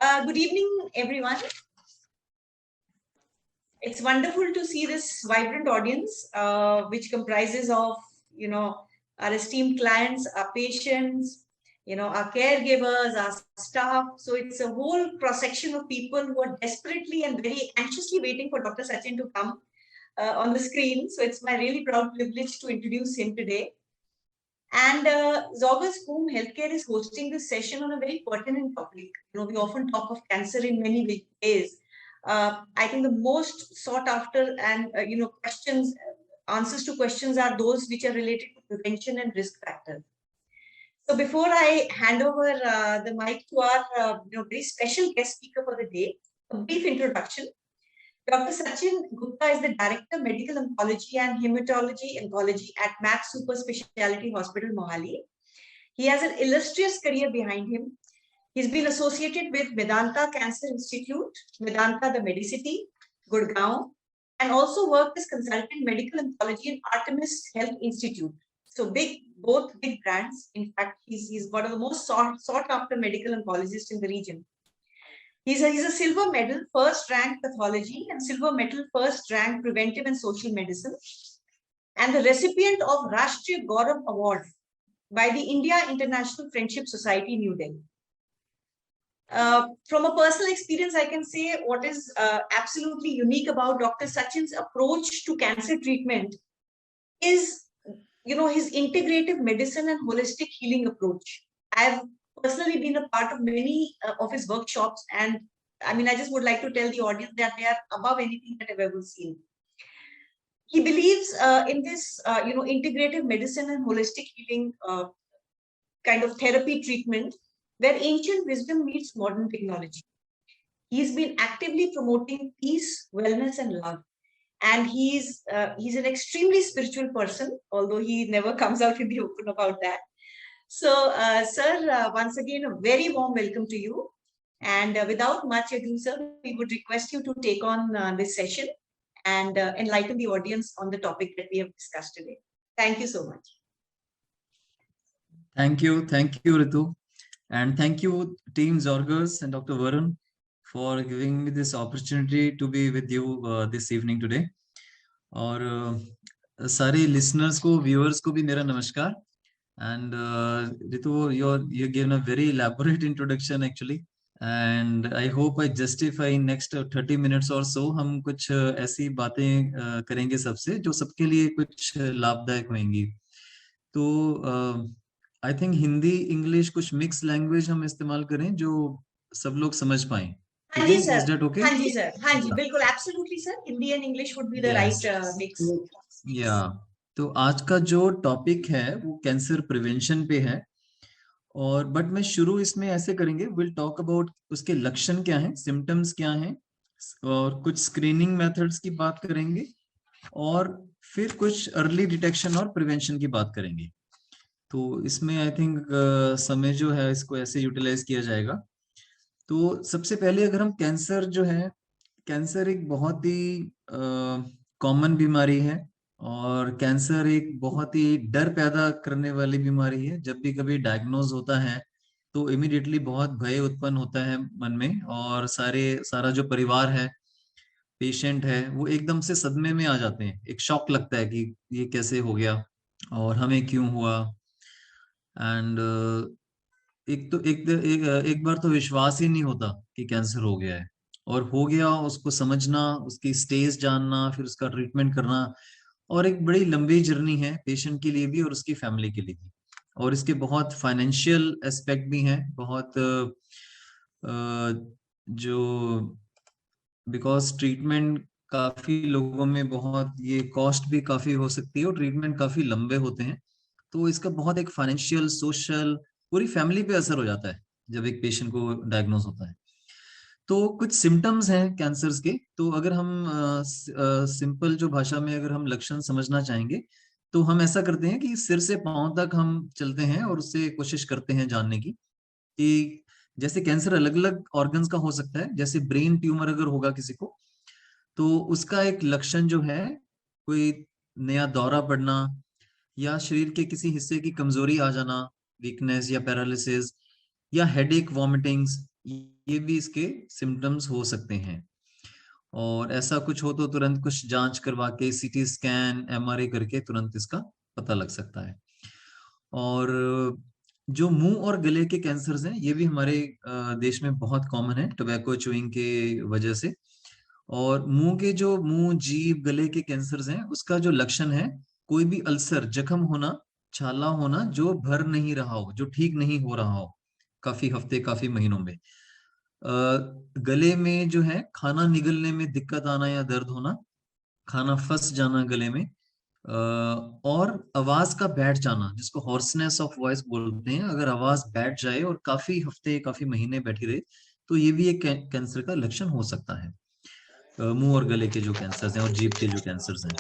Good evening, everyone. It's wonderful to see this vibrant audience, which comprises of, our esteemed clients, our patients, our caregivers, our staff. So it's a whole cross-section of people who are desperately and very anxiously waiting for Dr. Sachin to come on the screen. So it's my really proud privilege to introduce him today. And Zorgus Whom Healthcare is hosting this session on a very pertinent topic. We often talk of cancer in many ways. I think the most sought after and answers to questions are those which are related to prevention and risk factors. So before I hand over the mic to our very special guest speaker for the day, a brief introduction. Dr. Sachin Gupta is the Director Medical Oncology and Hematology Oncology at Max Super Speciality Hospital, Mohali. He has an illustrious career behind him. He's been associated with Medanta Cancer Institute, Medanta the Medicity, Gurgaon, and also worked as consultant medical oncology in Artemis Health Institute. So both big brands. In fact, he's one of the most sought after medical oncologists in the region. He's a silver medal first rank pathology and silver medal first rank preventive and social medicine, and the recipient of Rashtriya Gaurav Award by the India International Friendship Society, New Delhi. From a personal experience, I can say what is absolutely unique about Dr. Sachin's approach to cancer treatment is, his integrative medicine and holistic healing approach. I've personally been a part of many of his workshops, and I just would like to tell the audience that they are above anything that I've ever seen. He believes in this, integrative medicine and holistic healing kind of therapy treatment, where ancient wisdom meets modern technology. He's been actively promoting peace, wellness, and love. And he's an extremely spiritual person, although he never comes out in the open about that. So, sir, once again, a very warm welcome to you. And without much ado, sir, we would request you to take on this session and enlighten the audience on the topic that we have discussed today. Thank you so much. Thank you, Ritu. And thank you, Team Zorgus and Dr. Varun, for giving me this opportunity to be with you this evening today. और सारे listeners को, viewers को भी मेरा नमस्कार. And Ritu, you given a very elaborate introduction actually, and I hope I justify in next 30 minutes or so. हम कुछ ऐसी बातें करेंगे सबसे जो सबके लिए कुछ लाभदायक होंगी. तो I think हिंदी इंग्लिश कुछ मिक्स लैंग्वेज हम इस्तेमाल करें जो सब लोग समझ पाएं. हाँ जी सर. Is that okay? हाँ जी सर. हाँ जी बिल्कुल absolutely sir. Hindi and English would be the right mix. Yeah. तो आज का जो टॉपिक है वो कैंसर प्रिवेंशन पे है, और बट मैं शुरू इसमें ऐसे करेंगे, विल टॉक अबाउट उसके लक्षण क्या हैं, सिम्टम्स क्या हैं, और कुछ स्क्रीनिंग मेथड्स की बात करेंगे, और फिर कुछ अर्ली डिटेक्शन और प्रिवेंशन की बात करेंगे. तो इसमें आई थिंक समय जो है इसको ऐसे यूटिलाइज किया जाएगा. तो सबसे पहले अगर हम कैंसर जो है, कैंसर एक बहुत ही कॉमन बीमारी है, और कैंसर एक बहुत ही डर पैदा करने वाली बीमारी है. जब भी कभी डायग्नोज होता है तो इमीडिएटली बहुत भय उत्पन्न होता है मन में, और सारा जो परिवार है, पेशेंट है, वो एकदम से सदमे में आ जाते हैं. एक शॉक लगता है कि ये कैसे हो गया और हमें क्यों हुआ. एंड एक बार तो विश्वास ही नहीं होता कि कैंसर हो गया है, और हो गया उसको समझना, उसकी स्टेज जानना, फिर उसका ट्रीटमेंट करना, और एक बड़ी लंबी जर्नी है पेशेंट के लिए भी और उसकी फैमिली के लिए भी. और इसके बहुत फाइनेंशियल एस्पेक्ट भी हैं, बहुत जो बिकॉज ट्रीटमेंट काफी लोगों में बहुत ये कॉस्ट भी काफी हो सकती है, और ट्रीटमेंट काफी लंबे होते हैं. तो इसका बहुत एक फाइनेंशियल, सोशल, पूरी फैमिली पे असर हो जाता है जब एक पेशेंट को डायग्नोज होता है. तो कुछ सिम्टम्स हैं कैंसर्स के. तो अगर हम सिंपल जो भाषा में अगर हम लक्षण समझना चाहेंगे, तो हम ऐसा करते हैं कि सिर से पांव तक हम चलते हैं और उससे कोशिश करते हैं जानने की कि जैसे कैंसर अलग अलग ऑर्गन्स का हो सकता है. जैसे ब्रेन ट्यूमर अगर होगा किसी को, तो उसका एक लक्षण जो है, कोई नया दौरा पड़ना, या शरीर के किसी हिस्से की कमजोरी आ जाना, वीकनेस या पैरालिसिस, या हेडेक, वॉमिटिंग्स, ये भी इसके सिम्टम्स हो सकते हैं। और ऐसा कुछ हो तो तुरंत कुछ जांच करवा के सीटी स्कैन एमआरआई करके तुरंत इसका पता लग सकता है। और जो मुंह और गले के कैंसर्स हैं ये भी हमारे देश में बहुत कॉमन है टोबैको च्यूइंग के वजह से। और मुंह जीभ गले के कैंसर्स हैं उसका जो लक्षण है, कोई भी अल्सर जख्म होना, छाला होना जो भर नहीं रहा हो, जो ठीक नहीं हो रहा हो काफी हफ्ते काफी महीनों में। गले में जो है खाना निगलने में दिक्कत आना या दर्द होना, खाना फंस जाना गले में, और आवाज का बैठ जाना जिसको हॉर्सनेस ऑफ वॉइस बोलते हैं, अगर आवाज बैठ जाए और काफी हफ्ते काफी महीने बैठी रहे तो ये भी एक कैंसर का लक्षण हो सकता है। मुंह और गले के जो कैंसर्स हैं और जीभ के जो कैंसर्स हैं।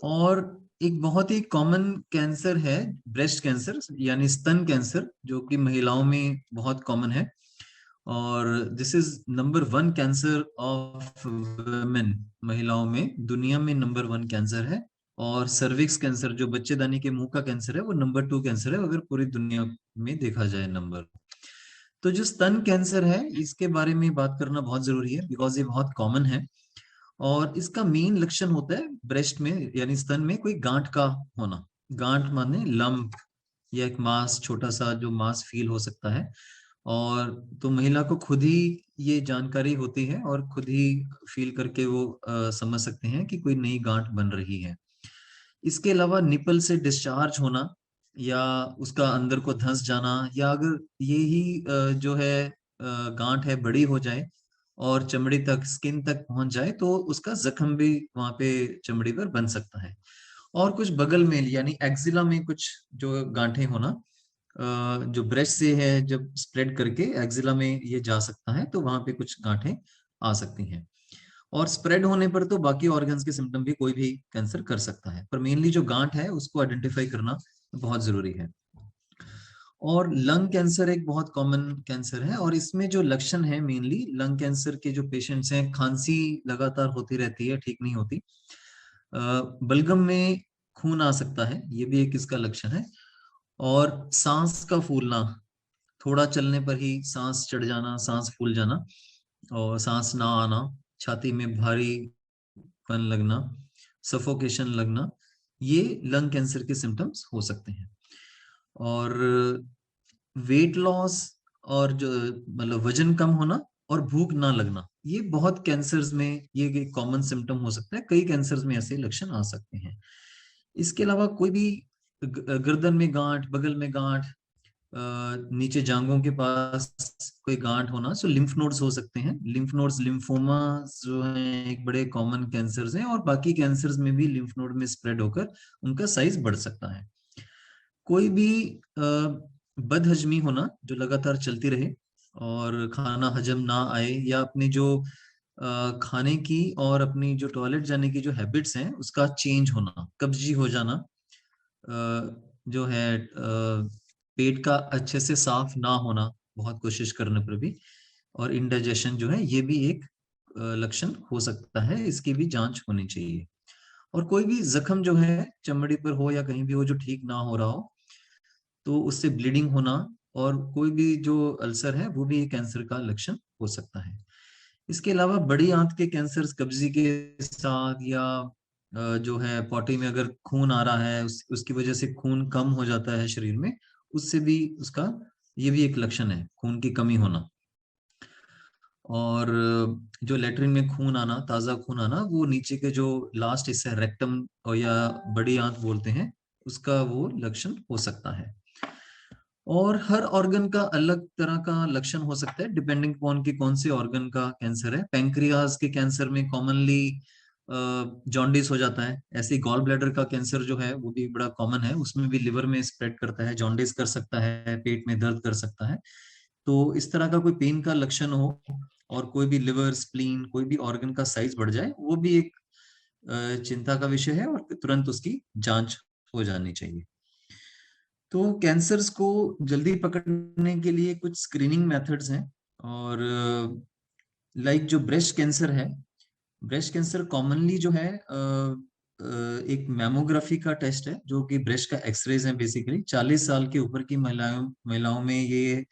और एक बहुत ही कॉमन कैंसर है ब्रेस्ट कैंसर यानी स्तन कैंसर, जो कि महिलाओं में बहुत कॉमन है। और this is number 1 cancer of women, महिलाओं में दुनिया में नंबर 1 कैंसर है। और सर्विक्स कैंसर जो बच्चेदानी के मुंह का कैंसर है वो नंबर 2 कैंसर है अगर पूरी दुनिया में देखा जाए नंबर। तो जो स्तन कैंसर है इसके बारे में बात करना बहुत जरूरी है बिकॉज ये बहुत कॉमन है। और इसका मेन लक्षण होता है ब्रेस्ट में यानी स्तन में कोई गांठ का होना। गांठ माने लंप या एक मास, छोटा सा जो मास फील हो सकता है। और तो महिला को खुद ही ये जानकारी होती है और खुद ही फील करके वो समझ सकते हैं कि कोई नई गांठ बन रही है। इसके अलावा निपल से डिस्चार्ज होना या उसका अंदर को धंस जाना, या अगर ये ही जो है गांठ है बड़ी हो जाए और चमड़ी तक स्किन तक पहुंच जाए तो उसका जख्म भी वहां पे चमड़ी पर बन सकता है। और कुछ बगल में यानी एक्जिला में कुछ जो गांठें होना, जो ब्रेस्ट से है जब स्प्रेड करके एक्जिला में ये जा सकता है तो वहां पे कुछ गांठें आ सकती हैं। और स्प्रेड होने पर तो बाकी ऑर्गन्स के सिम्टम भी कोई भी कैंसर कर सकता है, पर मेनली जो गांठ है उसको आइडेंटिफाई करना बहुत जरूरी है। और लंग कैंसर एक बहुत कॉमन कैंसर है और इसमें जो लक्षण है मेनली लंग कैंसर के जो पेशेंट्स हैं, खांसी लगातार होती रहती है, ठीक नहीं होती। बलगम में खून आ सकता है, ये भी एक इसका लक्षण है। और सांस का फूलना, थोड़ा चलने पर ही सांस चढ़ जाना, सांस फूल जाना और सांस ना आना, छाती में भारीपन लगना, सफोकेशन लगना, ये लंग कैंसर के सिम्टम्स हो सकते हैं। और वेट लॉस और जो मतलब वजन कम होना और भूख ना लगना, ये बहुत कैंसर्स में ये कॉमन सिम्टम हो सकता है, कई कैंसर्स में ऐसे लक्षण आ सकते हैं। इसके अलावा कोई भी गर्दन में गांठ, बगल में गांठ, नीचे जांघों के पास कोई गांठ होना, सो लिम्फ नोड्स हो सकते हैं। लिम्फ नोड्स, लिम्फोमा जो है एक बड़े कॉमन कैंसर्स हैं और बाकी कैंसर्स में भी लिम्फ नोड में स्प्रेड होकर उनका साइज बढ़ सकता है। कोई भी बदहजमी होना जो लगातार चलती रहे और खाना हजम ना आए, या अपने जो खाने की और अपनी जो टॉयलेट जाने की जो हैबिट्स हैं उसका चेंज होना, कब्जी हो जाना, जो है पेट का अच्छे से साफ ना होना बहुत कोशिश करने पर भी, और इंडाइजेशन जो है ये भी एक लक्षण हो सकता है, इसकी भी जांच होनी चाहिए। और कोई भी जख्म जो है चमड़ी पर हो या कहीं भी हो जो ठीक ना हो रहा हो तो उससे ब्लीडिंग होना, और कोई भी जो अल्सर है वो भी कैंसर का लक्षण हो सकता है। इसके अलावा बड़ी आंत के कैंसर कब्जी के साथ, या जो है पॉटी में अगर खून आ रहा है उसकी वजह से खून कम हो जाता है शरीर में, उससे भी उसका ये भी एक लक्षण है, खून की कमी होना। और जो लेटरिन में खून आना, ताजा खून आना, वो नीचे के जो लास्ट हिस्सा रेक्टम और या बड़ी आंत बोलते हैं उसका वो लक्षण हो सकता है। और हर ऑर्गन का अलग तरह का लक्षण हो सकता है डिपेंडिंग अपॉन कि कौन से ऑर्गन का कैंसर है। पैंक्रियाज के कैंसर में कॉमनली जॉन्डिस हो जाता है। ऐसे गॉल ब्लैडर का कैंसर जो है वो भी बड़ा कॉमन है, उसमें भी लिवर में स्प्रेड करता है, जॉन्डिस कर सकता है, पेट में दर्द कर सकता है। तो इस तरह का कोई पेन का लक्षण हो और कोई भी लिवर, स्प्लीन, कोई भी ऑर्गन का साइज बढ़ जाए, वो भी एक चिंता का विषय है और तुरंत उसकी जांच हो जानी चाहिए। तो कैंसर्स को जल्दी पकड़ने के लिए कुछ स्क्रीनिंग मेथड्स हैं। और लाइक जो ब्रेस्ट कैंसर है, ब्रेस्ट कैंसर कॉमनली जो है एक मैमोग्राफी का टेस्ट है जो कि ब्रेस्ट का एक्सरेज है बेसिकली। 40 साल के ऊपर की महिलाओं में ये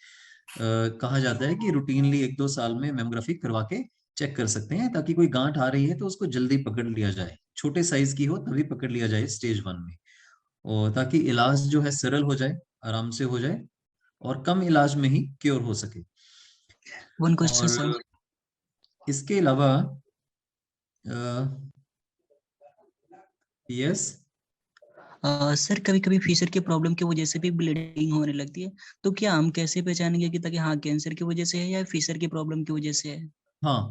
कहा जाता है कि रूटीनली 1-2 साल में मेमोग्राफी करवा के चेक कर सकते हैं, ताकि कोई गांठ आ रही है तो उसको जल्दी पकड़ लिया जाए, छोटे साइज की हो तभी पकड़ लिया जाए स्टेज 1 में, और ताकि इलाज जो है सरल हो जाए, आराम से हो जाए, और कम इलाज में ही क्योर हो सके। One question sir. और इसके अलावा यस सर कभी कभी फिशर के प्रॉब्लम की वजह से भी ब्लीडिंग होने लगती है, तो क्या हम कैसे पहचानेंगे कि ताकि हाँ कैंसर की वजह से है या फिशर की प्रॉब्लम की वजह से है? हाँ,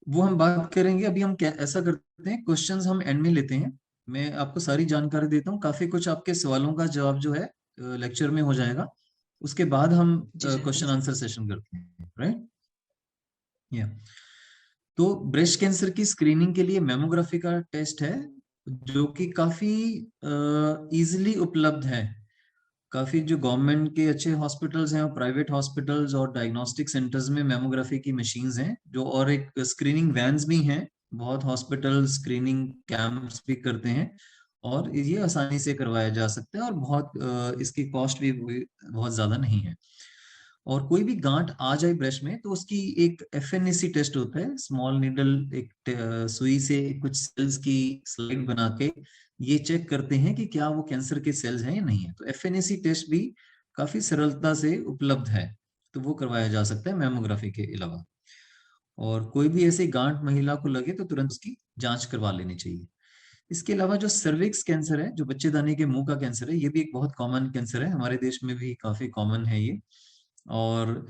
वो हम बात करेंगे। अभी हम ऐसा करते हैं, क्वेश्चंस हम एंड में लेते हैं, मैं आपको सारी जानकारी देता हूँ, काफी कुछ आपके सवालों का जवाब जो है लेक्चर में हो जाएगा, उसके बाद हम जी सर। क्वेश्चन आंसर सेशन करते हैं, राइट। या तो ब्रेस्ट कैंसर की स्क्रीनिंग के लिए मेमोग्राफी का टेस्ट है, जो कि काफी इजीली उपलब्ध है। काफी जो गवर्नमेंट के अच्छे हॉस्पिटल्स हैं और प्राइवेट हॉस्पिटल्स और डायग्नोस्टिक सेंटर्स में मेमोग्राफी की मशीन्स हैं, जो और एक स्क्रीनिंग वैन्स भी हैं, बहुत हॉस्पिटल स्क्रीनिंग कैंप्स भी करते हैं, और ये आसानी से करवाया जा सकता है, और बहुत इसकी कॉस्ट भी बहुत ज्यादा नहीं है। और कोई भी गांठ आ जाए ब्रेस्ट में तो उसकी एक एफएनएसी टेस्ट होता है, स्मॉल नीडल, एक सुई से कुछ सेल्स की स्लाइड बना के ये चेक करते हैं कि क्या वो कैंसर के सेल्स हैं या नहीं है। तो एफएनएसी टेस्ट भी काफी सरलता से उपलब्ध है, तो वो करवाया जा सकता है मेमोग्राफी के अलावा। और कोई भी ऐसी गांठ महिला को लगे तो तुरंत उसकी जांच करवा लेनी चाहिए। इसके अलावा जो सर्विक्स कैंसर है, जो बच्चेदानी के मुंह का कैंसर है, ये भी एक बहुत कॉमन कैंसर है, हमारे देश में भी काफी कॉमन है ये। और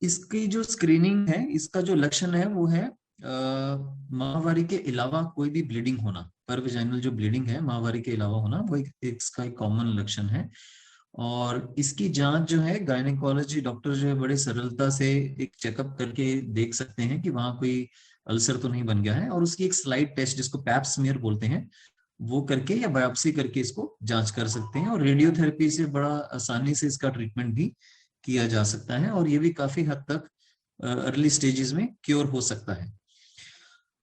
इसकी जो स्क्रीनिंग है, इसका जो लक्षण है वो है माहवारी के अलावा कोई भी ब्लीडिंग होना, पर वेजाइनल जो ब्लीडिंग है माहवारी के अलावा होना, वो इसका एक कॉमन लक्षण है। और इसकी जांच जो है गायनेकोलॉजी डॉक्टर जो है बड़े सरलता से एक चेकअप करके देख सकते हैं कि वहां कोई अल्सर तो नहीं बन गया है, और उसकी एक स्लाइड टेस्ट जिसको पैप स्मीयर बोलते हैं, वो करके या बायोप्सी करके इसको जांच कर सकते हैं। और रेडियोथेरेपी से बड़ा आसानी से इसका ट्रीटमेंट भी किया जा सकता है, और ये भी काफी हद तक अर्ली स्टेजेस में क्योर हो सकता है।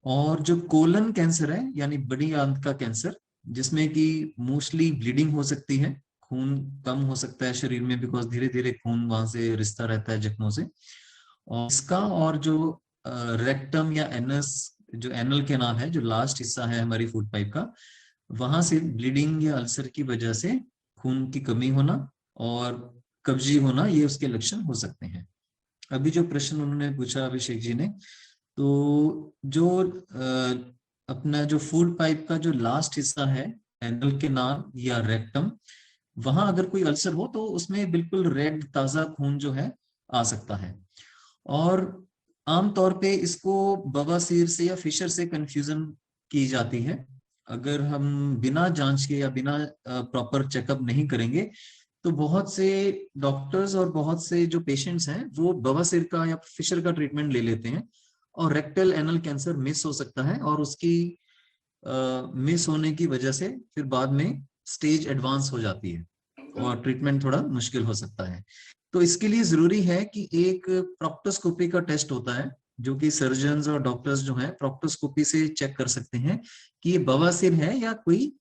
और जो कोलन कैंसर है, यानी बड़ी आंत का कैंसर, जिसमें कि मोस्टली ब्लीडिंग हो सकती है, खून कम हो सकता है शरीर में, बिकॉज धीरे धीरे खून वहां से रिश्ता रहता है जख्मों से। और इसका, और जो रेक्टम या एनस, जो एनल कैनाल है, जो लास्ट हिस्सा है हमारी फूड पाइप का, वहां से ब्लीडिंग या अल्सर की वजह से खून की कमी होना और कब्जी होना, ये उसके लक्षण हो सकते हैं। अभी जो प्रश्न उन्होंने पूछा अभिषेक जी ने, तो जो अपना जो फूड पाइप का जो लास्ट हिस्सा है, एनल कैनाल या रेक्टम, वहां अगर कोई अल्सर हो तो उसमें बिल्कुल रेड ताजा खून जो है आ सकता है। और आमतौर पे इसको बवासीर से या फिशर से कंफ्यूजन की जाती है। अगर हम बिना जांच के या बिना प्रॉपर चेकअप नहीं करेंगे तो बहुत से डॉक्टर्स और बहुत से जो पेशेंट्स हैं वो बवासीर का या फिशर का ट्रीटमेंट ले लेते हैं, और रेक्टल एनल कैंसर मिस हो सकता है, और उसकी मिस होने की वजह से फिर बाद में स्टेज एडवांस हो जाती है और ट्रीटमेंट थोड़ा मुश्किल हो सकता है। तो इसके लिए जरूरी है कि एक प्रोक्टोस्कोपी का टेस्ट होता है, जो कि सर्जन्स और डॉक्टर्स जो हैं प्रोक्टोस्कोपी से चेक कर सकते हैं कि ये बवासीर है या कोई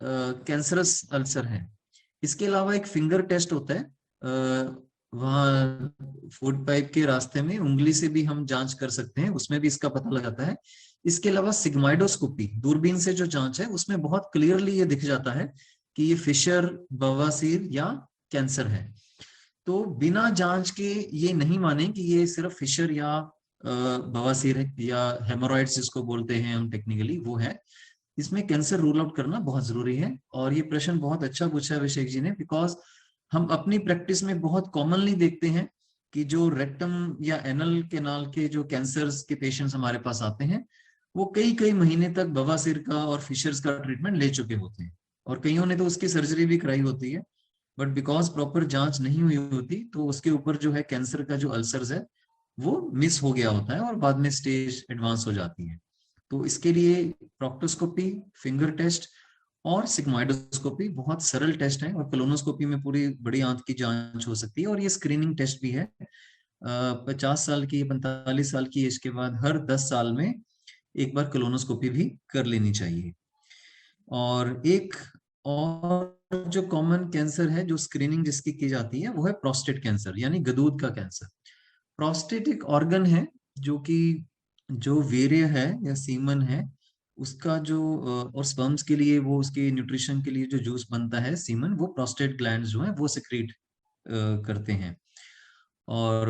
कैंसरस अल्सर है। इसके अलावा एक फिंगर टेस्ट होता है, वहाँ फूड पाइप के रास्ते में उंगली से भी हम जांच कर सकते हैं, उसमें भी इसका पता लगाता है। इसके अलावा सिग्माइडोस्कोपी, दूरबीन से जो जांच है, उसमें बहुत क्लियरली ये दिख जाता है कि ये फिशर, बवासीर या कैंसर है। तो बिना जांच के ये नहीं माने कि ये सिर्फ फिशर या बवासीर है या हेमोरॉइड्स जिसको बोलते हैं हम टेक्निकली, वो है। इसमें कैंसर रूल आउट करना बहुत जरूरी है। और ये प्रश्न बहुत अच्छा पूछा है अभिषेक जी ने, बिकॉज हम अपनी प्रैक्टिस में बहुत कॉमनली देखते हैं कि जो रेक्टम या एनल कैनाल के जो कैंसर्स के पेशेंट्स हमारे पास आते हैं, वो कई कई महीने तक बवासीर का और फिशर्स का ट्रीटमेंट ले चुके होते हैं, और कईयों ने तो उसकी सर्जरी भी कराई होती है, बट बिकॉज प्रॉपर जांच नहीं हुई होती तो उसके ऊपर जो है कैंसर का जो अल्सर्स है वो मिस हो गया होता है, और बाद में स्टेज एडवांस हो जाती है। तो इसके लिए प्रोक्टोस्कोपी, फिंगर टेस्ट और सिग्माइडोस्कोपी बहुत सरल टेस्ट है, और कोलोनोस्कोपी में पूरी बड़ी आंत की जांच हो सकती है। और ये स्क्रीनिंग टेस्ट भी है। 50 साल की, 45 साल की एज के बाद हर 10 साल में एक बार कोलोनोस्कोपी भी कर लेनी चाहिए। और एक और जो कॉमन कैंसर है जो स्क्रीनिंग जिसकी की जाती है वो है प्रोस्टेट कैंसर, यानी गदूद का कैंसर। प्रोस्टेट एक ऑर्गन है जो कि जो वीर्य है या सीमन है उसका जो और स्पर्म्स के लिए वो उसके न्यूट्रिशन के लिए जो जूस बनता है सीमन, वो प्रोस्टेट ग्लैंड्स जो है वो सिक्रीट करते हैं। और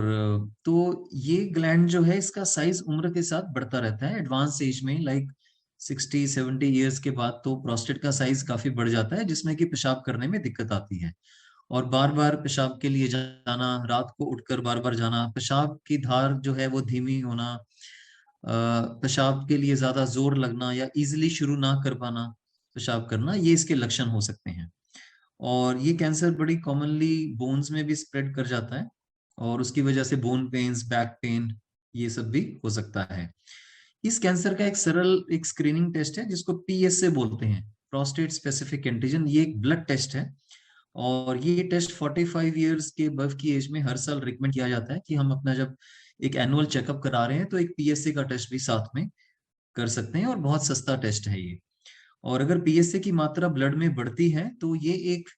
तो ये ग्लैंड जो है इसका साइज उम्र के साथ बढ़ता रहता है। एडवांस एज में लाइक 60-70 ईयर्स के बाद तो प्रोस्टेट का साइज काफी बढ़ जाता है, जिसमें कि पेशाब करने में दिक्कत आती है। और बार बार पेशाब के लिए जाना, रात को उठकर बार बार जाना, पेशाब की धार जो है वो धीमी होना, पेशाब के लिए ज्यादा जोर लगना या इजिली शुरू ना कर पाना पेशाब करना, ये इसके लक्षण हो सकते हैं। और ये कैंसर बड़ी कॉमनली बोन्स में भी स्प्रेड कर जाता है और उसकी वजह से बोन पेन्स, बैक पेन, ये सब भी हो सकता है। इस कैंसर का एक सरल एक स्क्रीनिंग टेस्ट है जिसको PSA बोलते हैं, प्रोस्टेट स्पेसिफिक एंटीजन। ये एक ब्लड टेस्ट है और ये टेस्ट 45 इयर्स के अबव की एज में हर साल रिकमेंड किया जाता है कि हम अपना जब एक एनुअल चेकअप करा रहे हैं तो एक PSA का टेस्ट भी साथ में कर सकते हैं और बहुत सस्ता टेस्ट है ये। और अगर PSA की मात्रा ब्लड में बढ़ती है तो ये एक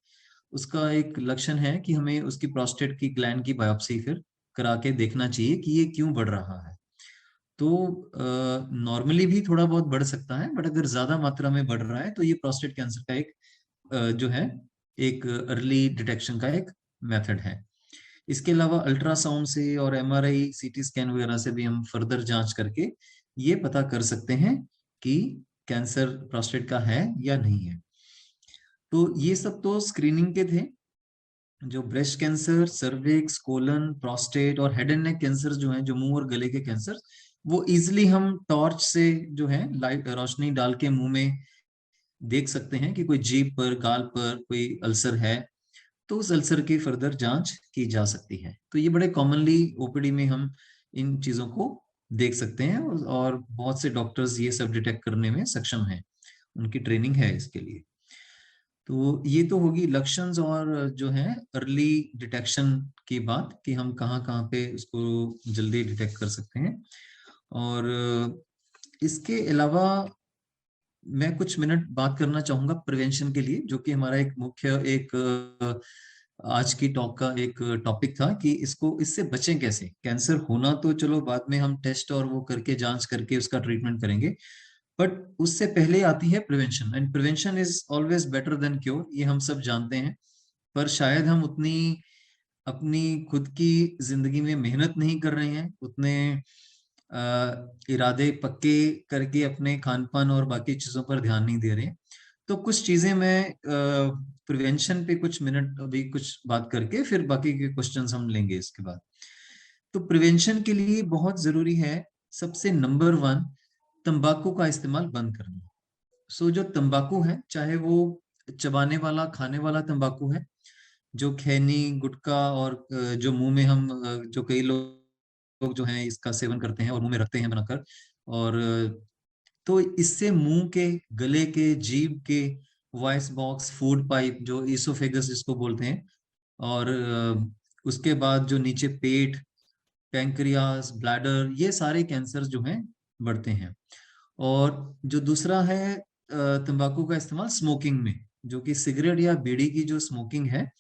उसका एक लक्षण है कि हमें उसकी प्रोस्टेट की ग्लैंड की बायोप्सी फिर करा के देखना चाहिए कि ये क्यों बढ़ रहा है। तो नॉर्मली भी थोड़ा बहुत बढ़ सकता है, बट अगर ज्यादा मात्रा में बढ़ रहा है तो ये प्रोस्टेट कैंसर का एक जो है एक अर्ली डिटेक्शन का एक मेथड है। इसके अलावा अल्ट्रासाउंड से और MRI CT स्कैन वगैरह से भी हम फर्दर जांच करके ये पता कर सकते हैं कि कैंसर प्रोस्टेट का है या नहीं है। तो ये सब तो स्क्रीनिंग के थे। जो breast cancer, cervix, colon, prostate और हेड एंड नेक कैंसर जो है, जो मुंह और गले के कैंसर, वो इजिली हम टॉर्च से जो है लाइट रोशनी डाल के मुंह में देख सकते हैं कि कोई जीभ पर, गाल पर कोई अल्सर है, तो उस अल्सर की फर्दर जांच की जा सकती है। तो ये बड़े कॉमनली OPD में हम इन चीजों को देख सकते हैं और बहुत से डॉक्टर्स ये सब डिटेक्ट करने में सक्षम हैं, उनकी ट्रेनिंग है इसके लिए। तो ये तो होगी लक्षण और जो है अर्ली डिटेक्शन की बात कि हम कहाँ कहाँ पे उसको जल्दी डिटेक्ट कर सकते हैं। और इसके अलावा मैं कुछ मिनट बात करना चाहूंगा प्रिवेंशन के लिए, जो कि हमारा एक मुख्य एक आज की टॉक का एक टॉपिक था कि इसको इससे बचें कैसे। कैंसर होना तो चलो बाद में हम टेस्ट और वो करके जांच करके उसका ट्रीटमेंट करेंगे, बट उससे पहले आती है prevention, and prevention is always better than cure, ये हम सब जानते हैं। पर शायद हम उतनी अपनी खुद की जिंदगी में मेहनत नहीं कर रहे हैं, उतने इरादे पक्के करके अपने खान पान और बाकी चीजों पर ध्यान नहीं दे रहे हैं। तो कुछ चीजें मैं प्रिवेंशन पे कुछ मिनट अभी कुछ बात करके फिर बाकी के क्वेश्चंस हम लेंगे इसके बाद। तो प्रिवेंशन के लिए बहुत जरूरी है, सबसे नंबर 1, तंबाकू का इस्तेमाल बंद करना। सो जो तंबाकू है, चाहे वो चबाने वाला खाने वाला तंबाकू है, जो खैनी, गुटखा और जो मुंह में हम जो कई लोग जो हैं इसका सेवन करते हैं और मुंह में रखते हैं बनाकर, और तो इससे मुंह के, गले के, जीभ के, वॉइस बॉक्स, फूड पाइप जो ईसोफेगस जिसको बोलते हैं, और उसके बाद जो नीचे पेट, पैंक्रियास, ब्लैडर, ये सारे कैंसर जो हैं बढ़ते हैं। और जो दूसरा है तंबाकू का इस्तेमाल स्मोकिंग में, जो कि सिगरेट या बीड़ी की जो स्मोकिंग है,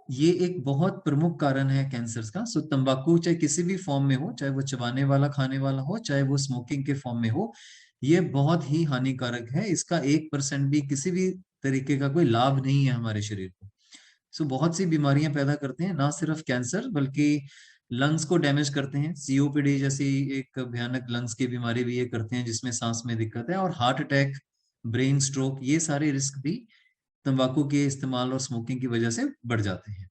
ये एक बहुत प्रमुख कारण है कैंसर का। सो तंबाकू चाहे किसी भी फॉर्म में हो, चाहे वो चबाने वाला खाने वाला हो, चाहे वो स्मोकिंग के फॉर्म में हो, ये बहुत ही हानिकारक है। इसका 1% भी किसी भी तरीके का कोई लाभ नहीं है हमारे शरीर को। सो बहुत सी बीमारियां पैदा करते हैं, ना सिर्फ कैंसर बल्कि लंग्स को डैमेज करते हैं। COPD जैसी एक भयानक लंग्स की बीमारी भी ये करते हैं, जिसमें सांस में दिक्कत है, और हार्ट अटैक, ब्रेन स्ट्रोक, ये सारे रिस्क भी तंबाकू के इस्तेमाल और स्मोकिंग की वजह से बढ़ जाते हैं।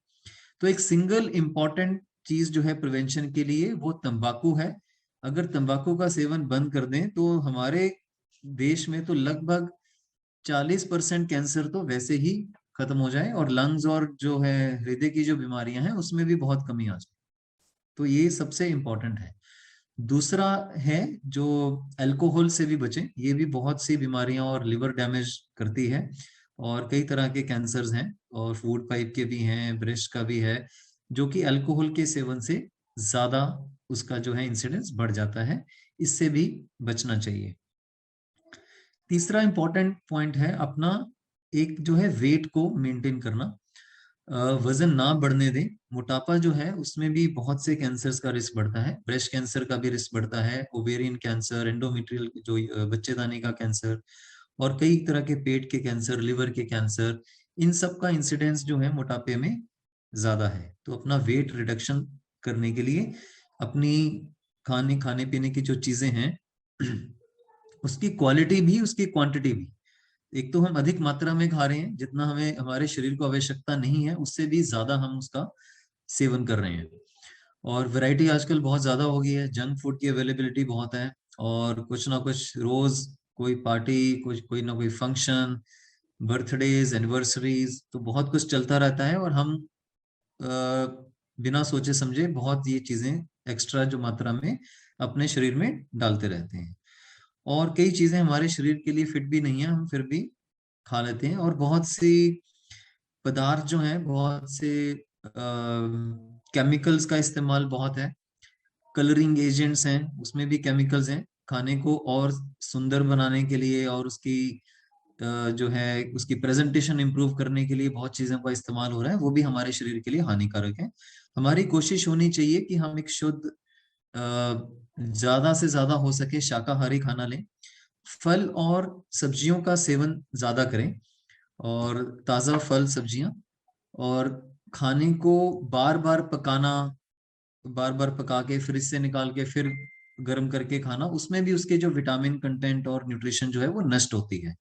तो एक सिंगल इंपॉर्टेंट चीज जो है प्रिवेंशन के लिए, वो तंबाकू है। अगर तंबाकू का सेवन बंद कर दें तो हमारे देश में तो लगभग 40% कैंसर तो वैसे ही खत्म हो जाए, और लंग्स और जो है हृदय की जो बीमारियां हैं उसमें भी बहुत कमी आ जाए। तो ये सबसे इंपॉर्टेंट है। दूसरा है जो अल्कोहल से भी बचें, ये भी बहुत सी बीमारियां और लिवर डैमेज करती है, और कई तरह के कैंसर्स हैं, और फूड पाइप के भी हैं, ब्रेस्ट का भी है, जो कि अल्कोहल के सेवन से ज्यादा उसका जो है इंसिडेंस बढ़ जाता है। इससे भी बचना चाहिए। तीसरा इंपॉर्टेंट पॉइंट है अपना एक जो है वेट को मेंटेन करना। वजन ना बढ़ने दें। मोटापा जो है उसमें भी बहुत से कैंसर्स का रिस्क बढ़ता है, ब्रेस्ट कैंसर का भी रिस्क बढ़ता है, ओवेरियन कैंसर, एंडोमेट्रियल जो बच्चेदानी का कैंसर, और कई तरह के पेट के कैंसर, लिवर के कैंसर, इन सब का इंसिडेंस जो है मोटापे में ज्यादा है। तो अपना वेट रिडक्शन करने के लिए अपनी खाने पीने की जो चीजें हैं उसकी क्वालिटी भी उसकी क्वांटिटी भी, एक तो हम अधिक मात्रा में खा रहे हैं, जितना हमें हमारे शरीर को आवश्यकता नहीं है उससे भी ज्यादा हम उसका सेवन कर रहे हैं। और वैरायटी आजकल बहुत ज्यादा हो गई है, जंक फूड की अवेलेबिलिटी बहुत है, और कुछ ना कुछ रोज कोई पार्टी, कुछ कोई ना कोई फंक्शन, बर्थडेज, एनिवर्सरीज, तो बहुत कुछ चलता रहता है, और हम बिना सोचे समझे बहुत ये चीजें एक्स्ट्रा जो मात्रा में अपने शरीर में डालते रहते हैं। और कई चीजें हमारे शरीर के लिए फिट भी नहीं है, हम फिर भी खा लेते हैं। और बहुत सी पदार्थ जो हैं, बहुत से केमिकल्स का इस्तेमाल बहुत है, कलरिंग एजेंट्स हैं, उसमें भी केमिकल्स हैं। खाने को और सुंदर बनाने के लिए और उसकी जो है उसकी प्रेजेंटेशन इंप्रूव करने के लिए बहुत चीजों का इस्तेमाल हो रहा है, वो भी हमारे शरीर के लिए हानिकारक है। हमारी कोशिश होनी चाहिए कि हम एक शुद्ध ज्यादा से ज्यादा हो सके शाकाहारी खाना लें, फल और सब्जियों का सेवन ज्यादा करें, और ताजा फल सब्जियां, और खाने को बार बार पकाना, बार बार पका के फ्रिज से निकाल के फिर गर्म करके खाना, उसमें भी उसके जो विटामिन कंटेंट और न्यूट्रिशन जो है वो नष्ट होती है।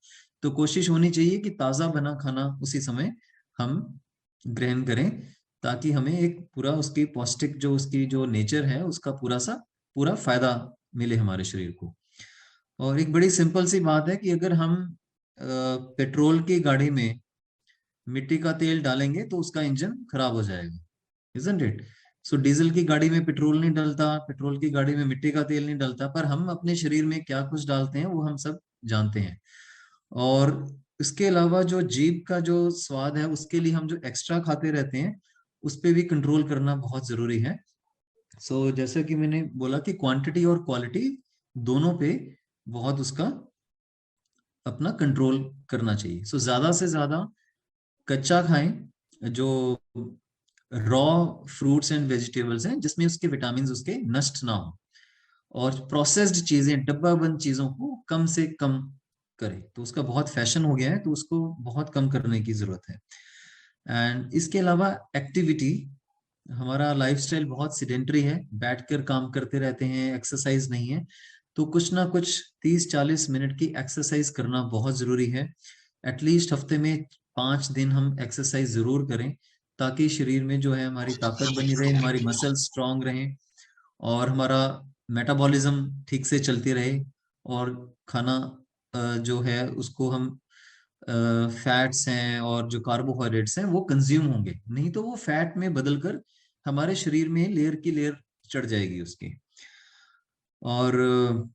तो कोशिश होनी चाहिए कि ताजा बना खाना उसी समय हम ग्रहण करें, ताकि हमें एक पूरा उसकी पौष्टिक जो उसकी जो नेचर है उसका पूरा फायदा मिले हमारे शरीर को। और एक बड़ी सिंपल सी बात है कि अगर हम पेट्रोल की गाड़ी में मिट्टी का तेल डालेंगे तो उसका इंजन खराब हो जाएगा, isn't it? सो डीजल की गाड़ी में पेट्रोल नहीं डलता, पेट्रोल की गाड़ी में मिट्टी का तेल नहीं डलता, पर हम अपने शरीर में क्या कुछ डालते हैं वो हम सब जानते हैं। और इसके अलावा जो जीभ का जो स्वाद है उसके लिए हम जो एक्स्ट्रा खाते रहते हैं उस पे भी कंट्रोल करना बहुत जरूरी है। सो जैसे कि मैंने बोला कि क्वांटिटी और क्वालिटी दोनों पे बहुत उसका अपना कंट्रोल करना चाहिए। सो ज्यादा से ज्यादा कच्चा खाएं, जो रॉ फ्रूट्स एंड वेजिटेबल्स हैं जिसमें उसके विटामिन उसके नष्ट ना हो, और प्रोसेस्ड चीजें, डब्बा बंद चीजों को कम से कम करें। तो उसका बहुत फैशन हो गया है, तो उसको बहुत कम करने की जरूरत है। एंड इसके अलावा एक्टिविटी, हमारा लाइफस्टाइल बहुत सिडेंटरी है, बैठकर काम करते रहते हैं, एक्सरसाइज नहीं है। तो कुछ ना कुछ 30-40 मिनट की एक्सरसाइज करना बहुत जरूरी है। एटलीस्ट हफ्ते में 5 दिन हम एक्सरसाइज जरूर करें, ताकि शरीर में जो है हमारी ताकत बनी रहे, हमारी मसल स्ट्रांग रहें, और हमारा मेटाबॉलिज्म ठीक से चलती रहे, और खाना जो है उसको हम फैट्स हैं और जो कार्बोहाइड्रेट्स हैं वो कंज्यूम होंगे, नहीं तो वो फैट में बदलकर हमारे शरीर में लेयर की लेयर चढ़ जाएगी उसकी। और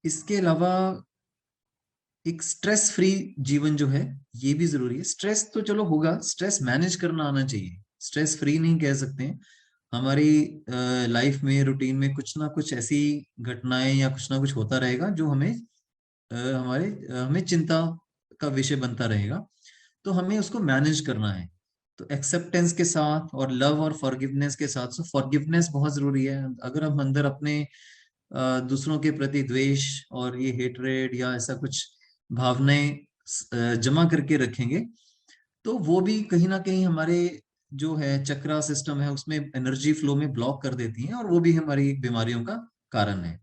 इसके अलावा एक स्ट्रेस फ्री जीवन जो है ये भी जरूरी है। स्ट्रेस तो चलो होगा, स्ट्रेस मैनेज करना आना चाहिए, स्ट्रेस फ्री नहीं कह सकते हैं। हमारी लाइफ में, रूटीन में कुछ ना कुछ ऐसी घटनाएं या कुछ ना कुछ होता रहेगा जो हमें हमें चिंता का विषय बनता रहेगा, तो हमें उसको मैनेज करना है। तो एक्सेप्टेंस के साथ और लव और फॉरगिवनेस के साथ, सो फॉरगिवनेस बहुत जरूरी है। अगर हम अंदर अपने दूसरों के प्रति द्वेष और ये हेटरेड या ऐसा कुछ भावनाएं जमा करके रखेंगे, तो वो भी कहीं ना कहीं हमारे जो है चक्रा सिस्टम है उसमें एनर्जी फ्लो में ब्लॉक कर देती हैं, और वो भी हमारी बीमारियों का कारण है।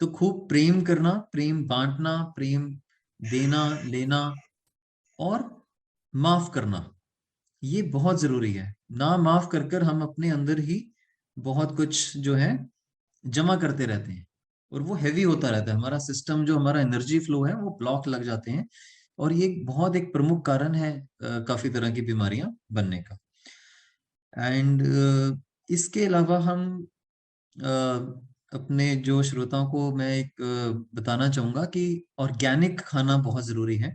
तो खूब प्रेम करना, प्रेम बांटना, प्रेम देना लेना, और माफ करना, ये बहुत जरूरी है। ना माफ कर कर हम अपने अंदर ही बहुत कुछ जो है जमा करते रहते हैं, और वो हैवी होता रहता है, हमारा सिस्टम जो हमारा एनर्जी फ्लो है वो ब्लॉक लग जाते हैं, और ये बहुत एक प्रमुख कारण है काफी तरह की बीमारियां बनने का। एंड इसके अलावा हम अपने जो श्रोताओं को मैं एक बताना चाहूंगा कि ऑर्गेनिक खाना बहुत जरूरी है।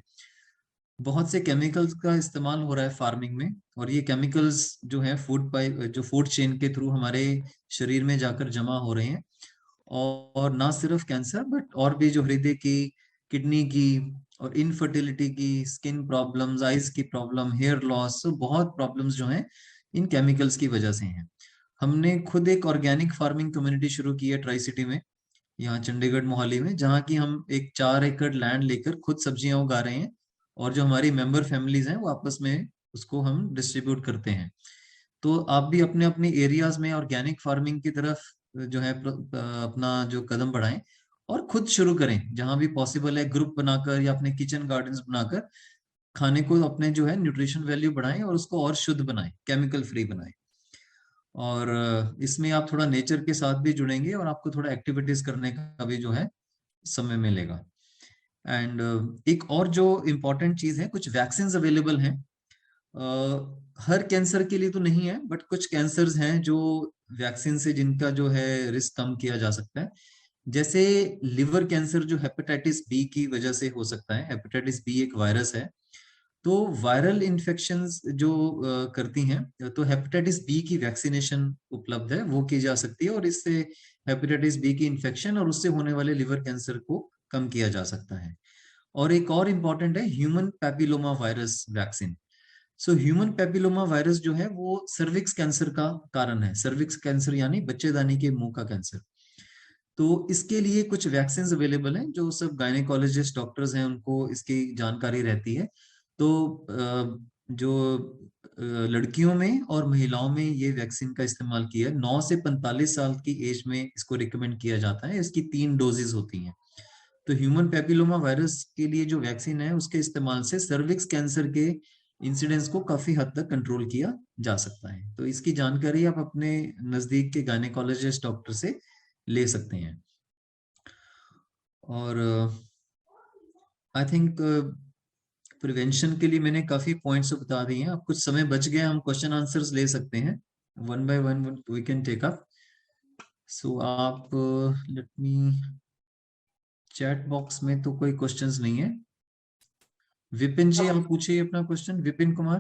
बहुत से केमिकल्स का इस्तेमाल हो रहा है फार्मिंग में, और ये केमिकल्स जो है फूड पाइप जो फूड चेन के थ्रू हमारे शरीर में जाकर जमा हो रहे हैं, और ना सिर्फ कैंसर बट और भी जो हृदय की किडनी की और इनफर्टिलिटी की, स्किन प्रॉब्लम्स, आइज की प्रॉब्लम, हेयर लॉस, तो बहुत प्रॉब्लम्स जो हैं इन केमिकल्स की वजह से हैं। हमने खुद एक ऑर्गेनिक फार्मिंग कम्युनिटी शुरू की है ट्राई सिटी में, यहाँ चंडीगढ़ मोहाली में, जहाँ की हम एक 4 एकड़ लैंड लेकर खुद सब्जियां उगा रहे हैं, और जो हमारी मेंबर फैमिलीज हैं वो आपस में उसको हम डिस्ट्रीब्यूट करते हैं। तो आप भी अपने अपने एरियाज में ऑर्गेनिक फार्मिंग की तरफ जो है अपना जो कदम बढ़ाएं, और खुद शुरू करें जहां भी पॉसिबल है, ग्रुप बनाकर या अपने किचन गार्डन्स बनाकर खाने को अपने जो है न्यूट्रिशन वैल्यू बढ़ाएं और उसको और शुद्ध बनाएं, केमिकल फ्री बनाएं। और इसमें आप थोड़ा नेचर के साथ भी जुड़ेंगे और आपको थोड़ा एक्टिविटीज करने का भी जो है समय मिलेगा। एंड एक और जो इम्पोर्टेंट चीज है, कुछ वैक्सीन अवेलेबल हैं। हर कैंसर के लिए तो नहीं है, बट कुछ कैंसर्स हैं जो वैक्सीन से जिनका जो है रिस्क कम किया जा सकता है। जैसे लिवर कैंसर जो हेपेटाइटिस बी की वजह से हो सकता है। हेपेटाइटिस बी एक वायरस है, तो वायरल इन्फेक्शंस जो करती हैं, तो हेपेटाइटिस बी की वैक्सीनेशन उपलब्ध है, वो की जा सकती है, और इससे हेपेटाइटिस बी की इन्फेक्शन और उससे होने वाले लिवर कैंसर को कम किया जा सकता है। और एक और इम्पॉर्टेंट है human papilloma virus vaccine. So human papilloma virus जो है वो सर्विक्स कैंसर का कारण है। सर्विक्स कैंसर यानी बच्चेदानी के मुंह का कैंसर। तो इसके लिए कुछ वैक्सीन अवेलेबल हैं, जो सब गायनेकोलॉजिस्ट डॉक्टर्स हैं उनको इसकी जानकारी रहती है। तो जो लड़कियों में और महिलाओं में ये वैक्सीन का इस्तेमाल किया, 9 से 45 साल की एज में इसको रिकमेंड किया जाता है। इसकी 3 डोजेज होती हैं। तो ह्यूमन पैपिलोमा वायरस के लिए जो वैक्सीन है, उसके इस्तेमाल से सर्विक्स कैंसर के इंसिडेंस को काफी हद तक कंट्रोल किया जा सकता है। तो इसकी जानकारी आप अपने नजदीक के गायनेकोलॉजिस्ट डॉक्टर से ले सकते हैं। और आई थिंक प्रिवेंशन के लिए मैंने काफी पॉइंट्स बता दिए हैं। अब कुछ समय बच गया, हम क्वेश्चन आंसर्स ले सकते हैं, one by one we can take up. So आप लेट मी, चैट बॉक्स में तो कोई क्वेश्चंस नहीं है। विपिन जी आप पूछिए अपना क्वेश्चन, विपिन कुमार।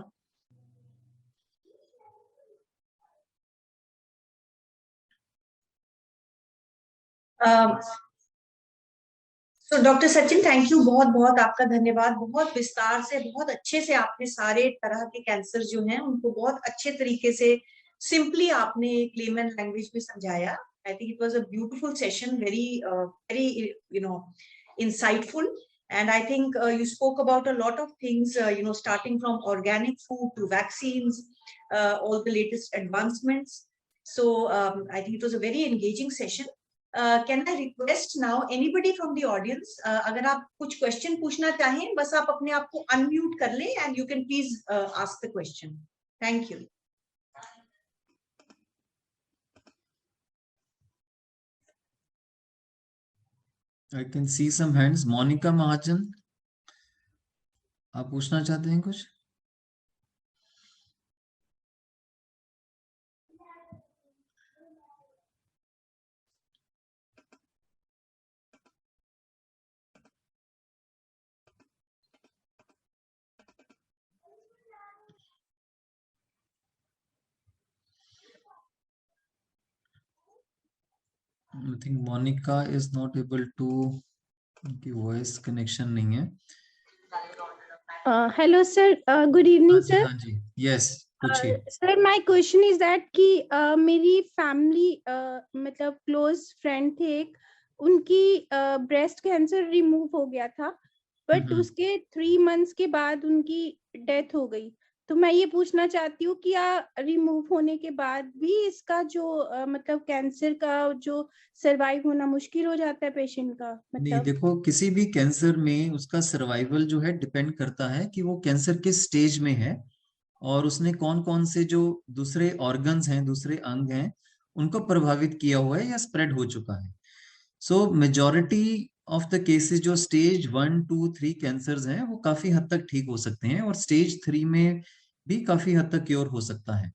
तो डॉक्टर सचिन, थैंक यू, बहुत बहुत आपका धन्यवाद। बहुत विस्तार से, बहुत अच्छे से आपने सारे तरह के कैंसर जो हैं उनको बहुत अच्छे तरीके से सिंपली आपने लेमन लैंग्वेज में समझाया। I think it was a beautiful session, very insightful, and I think you spoke about a lot of things, starting from organic food to vaccines, all the latest advancements. So I think it was a very engaging session. Can I request now anybody from the audience, अगर आप कुछ question पूछना चाहें, बस आप अपने आप को अनम्यूट कर लें and you can please ask the question. Thank you. I can see some hands. Monika महाजन, आप पूछना चाहते हैं कुछ? I think Monica is not able to, उनकी वॉइस कनेक्शन नहीं है। Hello sir, good evening sir. हाँ जी, यस पूछिए। Sir, my question is that कि मेरी फैमिली मतलब क्लोज फ्रेंड थे एक, उनकी ब्रेस्ट कैंसर रिमूव हो गया था, बट उसके 3 मंथ्स के बाद उनकी डेथ हो गई। तो मैं ये पूछना चाहती हूँ कि रिमूव होने के बाद भी इसका जो मतलब कैंसर का जो सरवाइव होना मुश्किल हो जाता है पेशेंट का? नहीं, मतलब देखो किसी भी कैंसर में उसका सर्वाइवल जो है डिपेंड करता है कि वो कैंसर किस स्टेज में है और उसने कौन कौन से जो दूसरे ऑर्गन्स हैं, दूसरे अंग हैं, उनको प्रभावित किया हुआ है या स्प्रेड हो चुका है। सो मेजॉरिटी ऑफ द केसेस जो स्टेज 1, 2, 3 कैंसर्स हैं वो काफी हद तक ठीक हो सकते हैं, और स्टेज 3 में भी काफी हद तक क्योर हो सकता है।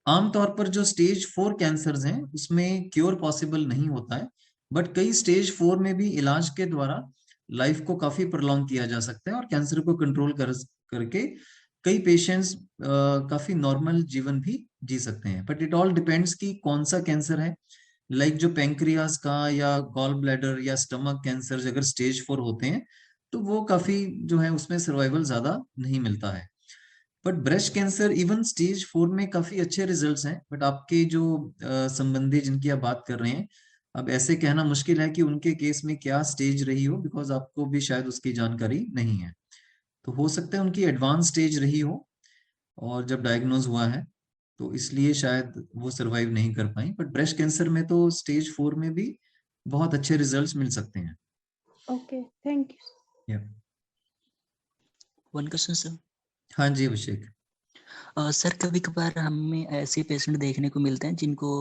आमतौर पर जो स्टेज 4 कैंसर्स हैं उसमें क्योर पॉसिबल नहीं होता है, बट कई स्टेज 4 में भी इलाज के द्वारा लाइफ को काफी प्रॉन्ग किया जा सकता है और कैंसर को कंट्रोल करके कई पेशेंट्स काफी नॉर्मल जीवन भी जी सकते हैं। बट इट ऑल डिपेंड्स कि कौन सा कैंसर है, लाइक जो पैंक्रियाज का या गॉल ब्लैडर या स्टमक कैंसर अगर स्टेज 4 होते हैं तो वो काफी जो है उसमें सर्वाइवल ज्यादा नहीं मिलता है। But breast cancer even stage 4 में काफी अच्छे रिजल्ट्स हैं। बट आपके जो संबंधी जिनकी आप बात कर रहे हैं, अब ऐसे कहना मुश्किल है कि उनके केस में क्या स्टेज रही हो, बिकॉज आपको भी शायद उसकी जानकारी नहीं है। तो हो सकता है उनकी एडवांस स्टेज रही हो और जब डायग्नोज हुआ है तो इसलिए शायद वो सरवाइव नहीं कर पाई। बट ब्रेस्ट कैंसर में तो स्टेज 4 में भी बहुत अच्छे रिजल्ट्स मिल सकते हैं। Okay, thank you. One question sir. हाँ जी अभिषेक। सर कभी कभार हमें ऐसे पेशेंट देखने को मिलते हैं जिनको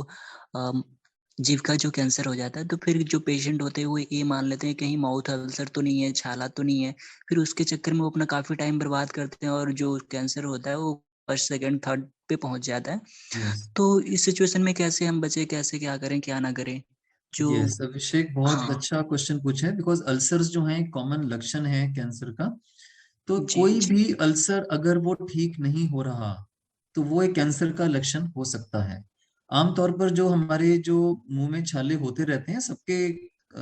जीभ का जो कैंसर हो जाता है, तो फिर जो पेशेंट होते हैं वो ये मान लेते हैं कहीं माउथ अल्सर तो नहीं है, छाला तो नहीं है, फिर उसके चक्कर में वो अपना काफी टाइम बर्बाद करते हैं और जो कैंसर होता है वो फर्स्ट सेकंड थर्ड पे पहुंच जाता है। यस तो इस सिचुएशन में कैसे हम बचे, कैसे क्या करें क्या ना करें जो यस अभिषेक, बहुत हाँ अच्छा क्वेश्चन पूछा है। बिकॉज अल्सर्स जो हैं कॉमन लक्षण है कैंसर का। तो जी कोई भी अल्सर अगर वो ठीक नहीं हो रहा तो वो एक कैंसर का लक्षण हो सकता है। आमतौर पर जो हमारे जो मुंह में छाले होते रहते हैं सबके,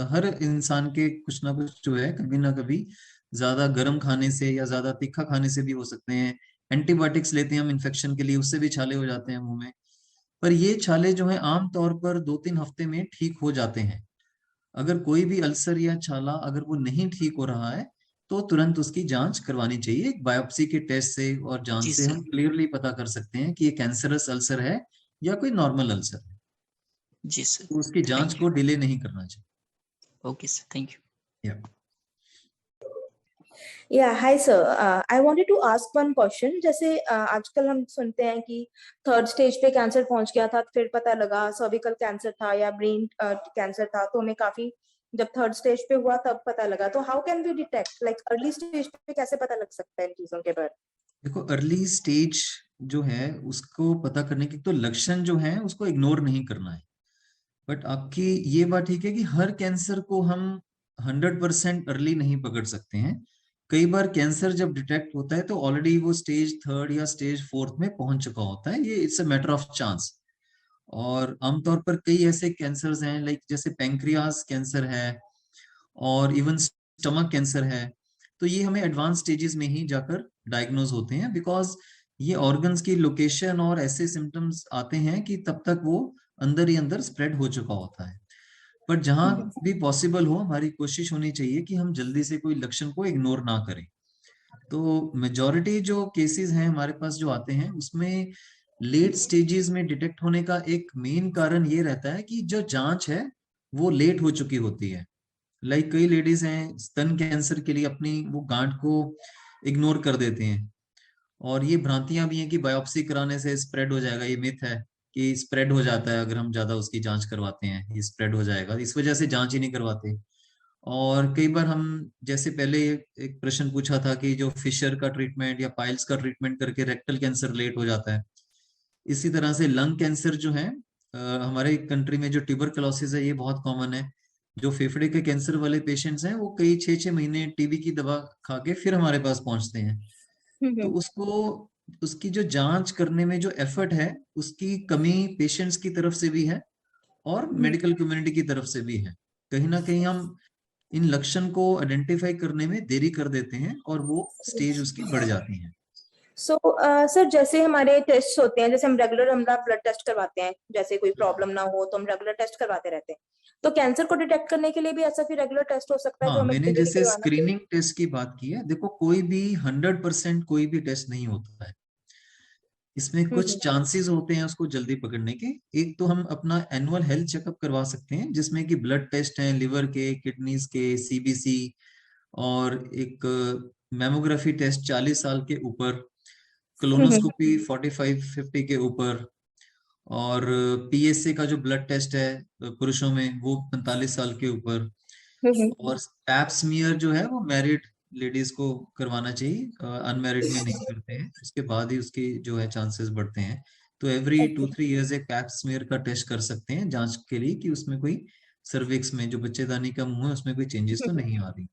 हर इंसान के कुछ ना कुछ जो है कभी ना कभी ज्यादा गर्म खाने से या ज्यादा तीखा खाने से भी हो सकते हैं। एंटीबायोटिक्स लेते हैं हम इन्फेक्शन के लिए, उससे भी छाले हो जाते हैं मुंह में। पर ये छाले जो हैं आमतौर पर 2-3 हफ्ते में ठीक हो जाते हैं। अगर कोई भी अल्सर या छाला अगर वो नहीं ठीक हो रहा है तो तुरंत उसकी जांच करवानी चाहिए। एक बायोप्सी के टेस्ट से और जांच जी से सर। हम क्लियरली पता कर सकते हैं कि ये कैंसरस अल्सर है या कोई नॉर्मल अल्सर है। जी सर, तो उसकी जांच थैंक को यू। डिले नहीं करना चाहिए। Okay sir, thank you. Yeah yeah hi sir, I wanted to ask one question. जैसे आजकल हम सुनते हैं कि थर्ड स्टेज पे कैंसर पहुंच गया था, फिर पता लगा सर्विकल कैंसर था या ब्रेन कैंसर था, तो हमें काफी जब थर्ड स्टेज पे हुआ तब पता लगा। तो how can we detect, like early stage पे कैसे पता लग सकता है इन चीजों के बारे में? देखो, अर्ली स्टेज जो है उसको पता करने के तो लक्षण जो है उसको इग्नोर नहीं करना है। बट आपकी ये बात ठीक है कि हर कैंसर को हम 100% अर्ली नहीं पकड़ सकते हैं। कई बार कैंसर जब डिटेक्ट होता है तो ऑलरेडी वो स्टेज 3 या स्टेज 4 में पहुंच चुका होता है। ये it's a matter of chance. और आमतौर पर कई ऐसे कैंसर्स हैं, लाइक जैसे पैंक्रियास कैंसर है और इवन स्टमक कैंसर है, तो ये हमें एडवांस स्टेजेस में ही जाकर डायग्नोज होते हैं। बिकॉज ये ऑर्गन्स की लोकेशन और ऐसे सिम्टम्स आते हैं कि तब तक वो अंदर ही अंदर स्प्रेड हो चुका होता है। पर जहां भी पॉसिबल हो हमारी कोशिश होनी चाहिए कि हम जल्दी से कोई लक्षण को इग्नोर ना करें। तो मेजॉरिटी जो केसेस हैं हमारे पास जो आते हैं उसमें लेट स्टेजेस में डिटेक्ट होने का एक मेन कारण ये रहता है कि जो जांच है वो लेट हो चुकी होती है। लाइक कई लेडीज हैं स्तन कैंसर के लिए अपनी वो गांठ को इग्नोर कर देते हैं। और ये भ्रांतियां भी हैं कि बायोप्सी कराने से स्प्रेड हो जाएगा। ये मिथ है कि स्प्रेड हो जाता है, अगर हम ज्यादा उसकी जांच करवाते हैं ये स्प्रेड हो जाएगा, इस वजह से जांच ही नहीं करवाते। और कई बार हम, जैसे पहले एक प्रश्न पूछा था कि जो फिशर का ट्रीटमेंट या पाइल्स का ट्रीटमेंट करके रेक्टल कैंसर लेट हो जाता है, इसी तरह से लंग कैंसर जो है हमारे कंट्री में जो ट्यूबरकुलोसिस है ये बहुत कॉमन है। जो फेफड़े के कैंसर वाले पेशेंट्स हैं वो कई 6-6 महीने टीबी की दवा खा के फिर हमारे पास पहुंचते हैं। तो उसको, उसकी जो जांच करने में जो एफर्ट है उसकी कमी पेशेंट्स की तरफ से भी है और मेडिकल कम्युनिटी की तरफ से भी है। कहीं ना कहीं हम इन लक्षण को आइडेंटिफाई करने में देरी कर देते हैं और वो स्टेज उसकी बढ़ जाती है। सो सर, जैसे हमारे टेस्ट होते हैं, जैसे हम रेगुलर हम ब्लड टेस्ट करवाते हैं, जैसे कोई प्रॉब्लम ना हो तो हम रेगुलर टेस्ट करवाते रहते हैं, तो कैंसर को डिटेक्ट करने के लिए भी ऐसा फिर रेगुलर टेस्ट हो सकता है जो हाँ, हमें मैंने regularly जैसे करवाना चाहिए? स्क्रीनिंग टेस्ट की बात की है। देखो, कोई भी 100% कोई भी टेस्ट नहीं होता है। इसमें कुछ चांसेस होते हैं उसको जल्दी पकड़ने के। एक तो हम अपना एनुअल हेल्थ चेकअप करवा सकते हैं जिसमें कि ब्लड टेस्ट हैं लिवर के, किडनीज के, सीबीसी, और एक मैमोग्राफी टेस्ट 40 साल के ऊपर, कोलोनोस्कोपी 45-50 के ऊपर, और पीएसए का जो ब्लड टेस्ट है पुरुषों में वो 45 साल के ऊपर, और पैप स्मीयर जो है वो मैरिड लेडीज को करवाना चाहिए, अनमैरिड में नहीं करते हैं, उसके बाद ही उसकी जो है चांसेस बढ़ते हैं। तो एवरी 2-3 इयर्स एक पैप स्मीयर का टेस्ट कर सकते हैं जांच के लिए कि उसमें कोई सर्विक्स में जो बच्चेदानी का मुंह है उसमें कोई चेंजेस तो नहीं आ रही।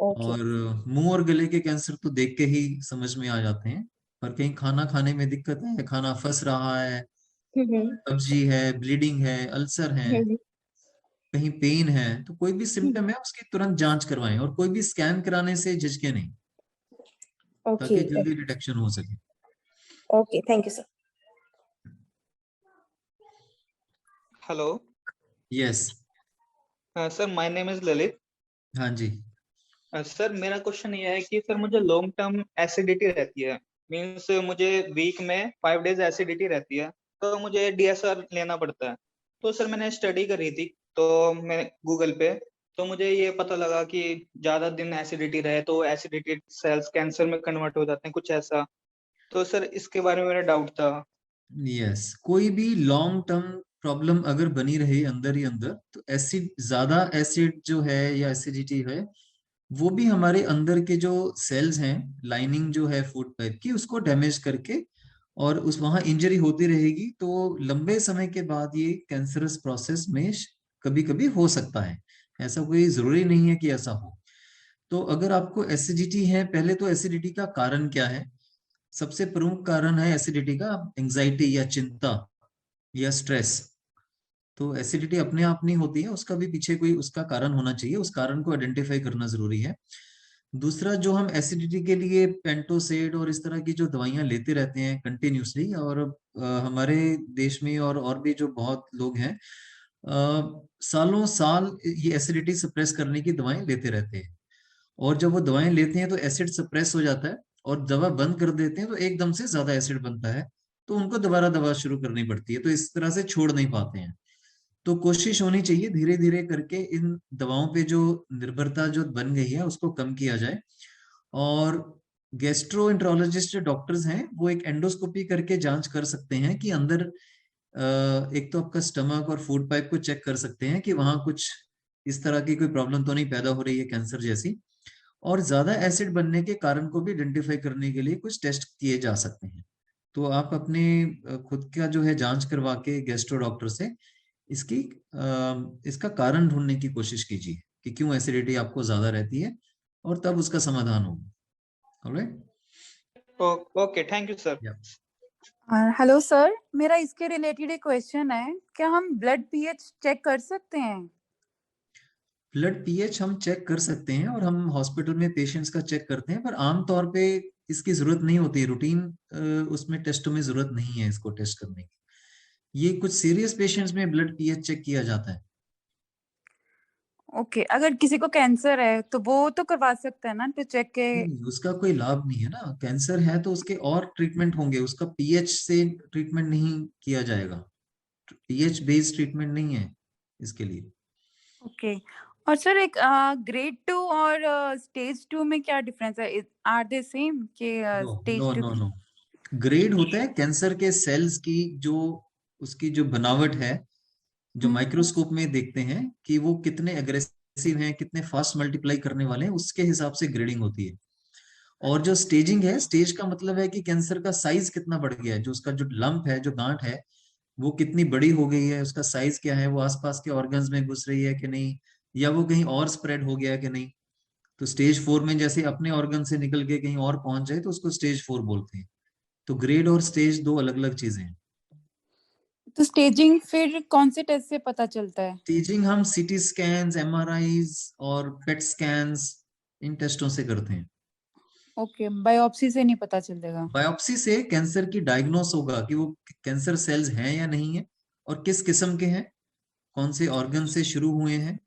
और मुंह और गले के कैंसर तो देख के ही समझ में आ जाते हैं। पर कहीं खाना खाने में दिक्कत है, खाना फंस रहा है, कब्जी है, ब्लीडिंग है, अल्सर है, कहीं पेन है, तो कोई भी सिम्टम है उसकी तुरंत जांच करवाएं, और कोई भी स्कैन कराने से झिझके नहीं, ताकि ओके जल्दी डिटेक्शन हो सके। Okay, thank you sir. Hello. Yes. Sir, my name is Lalit. हाँ जी। सर, मेरा क्वेश्चन ये है कि सर मुझे लॉन्ग टर्म एसिडिटी रहती है, मीन्स मुझे वीक में 5 डेज एसिडिटी रहती है, तो मुझे DSR लेना पड़ता है। तो सर मैंने स्टडी करी थी तो मैं गूगल पे, तो मुझे ये पता लगा कि ज्यादा दिन एसिडिटी रहे तो एसिडिटी सेल्स कैंसर में कन्वर्ट हो जाते हैं, कुछ ऐसा। तो सर इसके बारे में मेरा डाउट था। यस, कोई भी लॉन्ग टर्म प्रॉब्लम अगर बनी रहे अंदर ही अंदर, तो एसिड, ज्यादा एसिड जो है या एसिडिटी है, वो भी हमारे अंदर के जो सेल्स हैं, लाइनिंग जो है फूड पाइप की, उसको डैमेज करके और उस वहां इंजरी होती रहेगी, तो लंबे समय के बाद ये कैंसरस प्रोसेस में कभी कभी हो सकता है। ऐसा कोई जरूरी नहीं है कि ऐसा हो। तो अगर आपको एसिडिटी है, पहले तो एसिडिटी का कारण क्या है? सबसे प्रमुख कारण है एसिडिटी का एंजाइटी या चिंता या स्ट्रेस। तो एसिडिटी अपने आप नहीं होती है, उसका भी पीछे कोई उसका कारण होना चाहिए, उस कारण को आइडेंटिफाई करना जरूरी है। दूसरा, जो हम एसिडिटी के लिए पेंटोसेड और इस तरह की जो दवाइयां लेते रहते हैं कंटिन्यूसली, और हमारे देश में और भी जो बहुत लोग हैं, सालों साल ये एसिडिटी सप्रेस करने की दवाएं लेते रहते हैं, और जब वो दवाएं लेते हैं तो एसिड सप्रेस हो जाता है, और दवा बंद कर देते हैं तो एकदम से ज्यादा एसिड बनता है, तो उनको दोबारा दवा शुरू करनी पड़ती है, तो इस तरह से छोड़ नहीं पाते हैं। तो कोशिश होनी चाहिए धीरे धीरे करके इन दवाओं पे जो निर्भरता जो बन गई है उसको कम किया जाए। और गैस्ट्रोएंटरोलॉजिस्ट जो डॉक्टर्स हैं, वो एक एंडोस्कोपी करके जांच कर सकते हैं कि अंदर एक तो आपका स्टमक और फूड पाइप को चेक कर सकते हैं कि वहां कुछ इस तरह की कोई प्रॉब्लम तो नहीं पैदा हो रही है कैंसर जैसी। और ज्यादा एसिड बनने के कारण को भी आइडेंटिफाई करने के लिए कुछ टेस्ट किए जा सकते हैं। तो आप अपने खुद का जो है जांच करवा के गैस्ट्रो डॉक्टर से इसकी इसका कारण ढूंढने की कोशिश कीजिए कि क्यों एसिडिटी आपको ज्यादा रहती है, और तब उसका समाधान होगा। Alright. Okay, thank you sir. Hello sir, मेरा इसके रिलेटेड एक क्वेश्चन है, क्या हम ब्लड पीएच चेक कर सकते हैं? ब्लड पीएच हम चेक कर सकते हैं, और हम हॉस्पिटल में पेशेंट्स का चेक करते हैं, पर आमतौर पे इसकी जरूरत नहीं होती है, रूटीन उसमें टेस्टों में जरूरत नहीं है इसको टेस्ट करने की। ये कुछ सीरियस पेशेंट्स में ब्लड पीएच चेक किया जाता है। ओके, अगर किसी को कैंसर है तो वो तो करवा सकता है ना, तो चेक के? नहीं, उसका कोई लाभ नहीं है ना। कैंसर है तो उसके और ट्रीटमेंट होंगे, उसका पीएच से ट्रीटमेंट नहीं किया जाएगा। पीएच बेस्ड ट्रीटमेंट नहीं है इसके लिए। ओके। और सर एक ग्रेड 2 और स्टेज 2 में क्या डिफरेंस है? आर दे सेम के stage no 2? No no, grade होता है कैंसर के सेल्स की जो उसकी जो बनावट है, जो माइक्रोस्कोप में देखते हैं कि वो कितने अग्रेसिव हैं, कितने फास्ट मल्टीप्लाई करने वाले हैं, उसके हिसाब से ग्रेडिंग होती है। और जो स्टेजिंग है, स्टेज का मतलब है कि कैंसर का साइज कितना बढ़ गया है, जो उसका जो लंप है, जो गांठ है, वो कितनी बड़ी हो गई है, उसका साइज क्या है, वो आसपास के ऑर्गन्स में घुस रही है कि नहीं, या वो कहीं और स्प्रेड हो गया है कि नहीं। तो स्टेज 4 में जैसे अपने ऑर्गन से निकल के कहीं और पहुंच जाए तो उसको स्टेज 4 बोलते हैं। तो ग्रेड और स्टेज दो अलग अलग चीजें हैं। तो स्टेजिंग फिर कौन से टेस्ट से पता चलता है? स्टेजिंग हम सीटी स्कैन्स, MRIs और पेट स्कैन्स, इन टेस्टों से करते हैं। ओके, बायोप्सी से नहीं पता चलेगा? बायोप्सी से कैंसर की डायग्नोस होगा कि वो कैंसर सेल्स हैं या नहीं है, और किस किस्म के हैं, कौन से ऑर्गन से शुरू हुए हैं।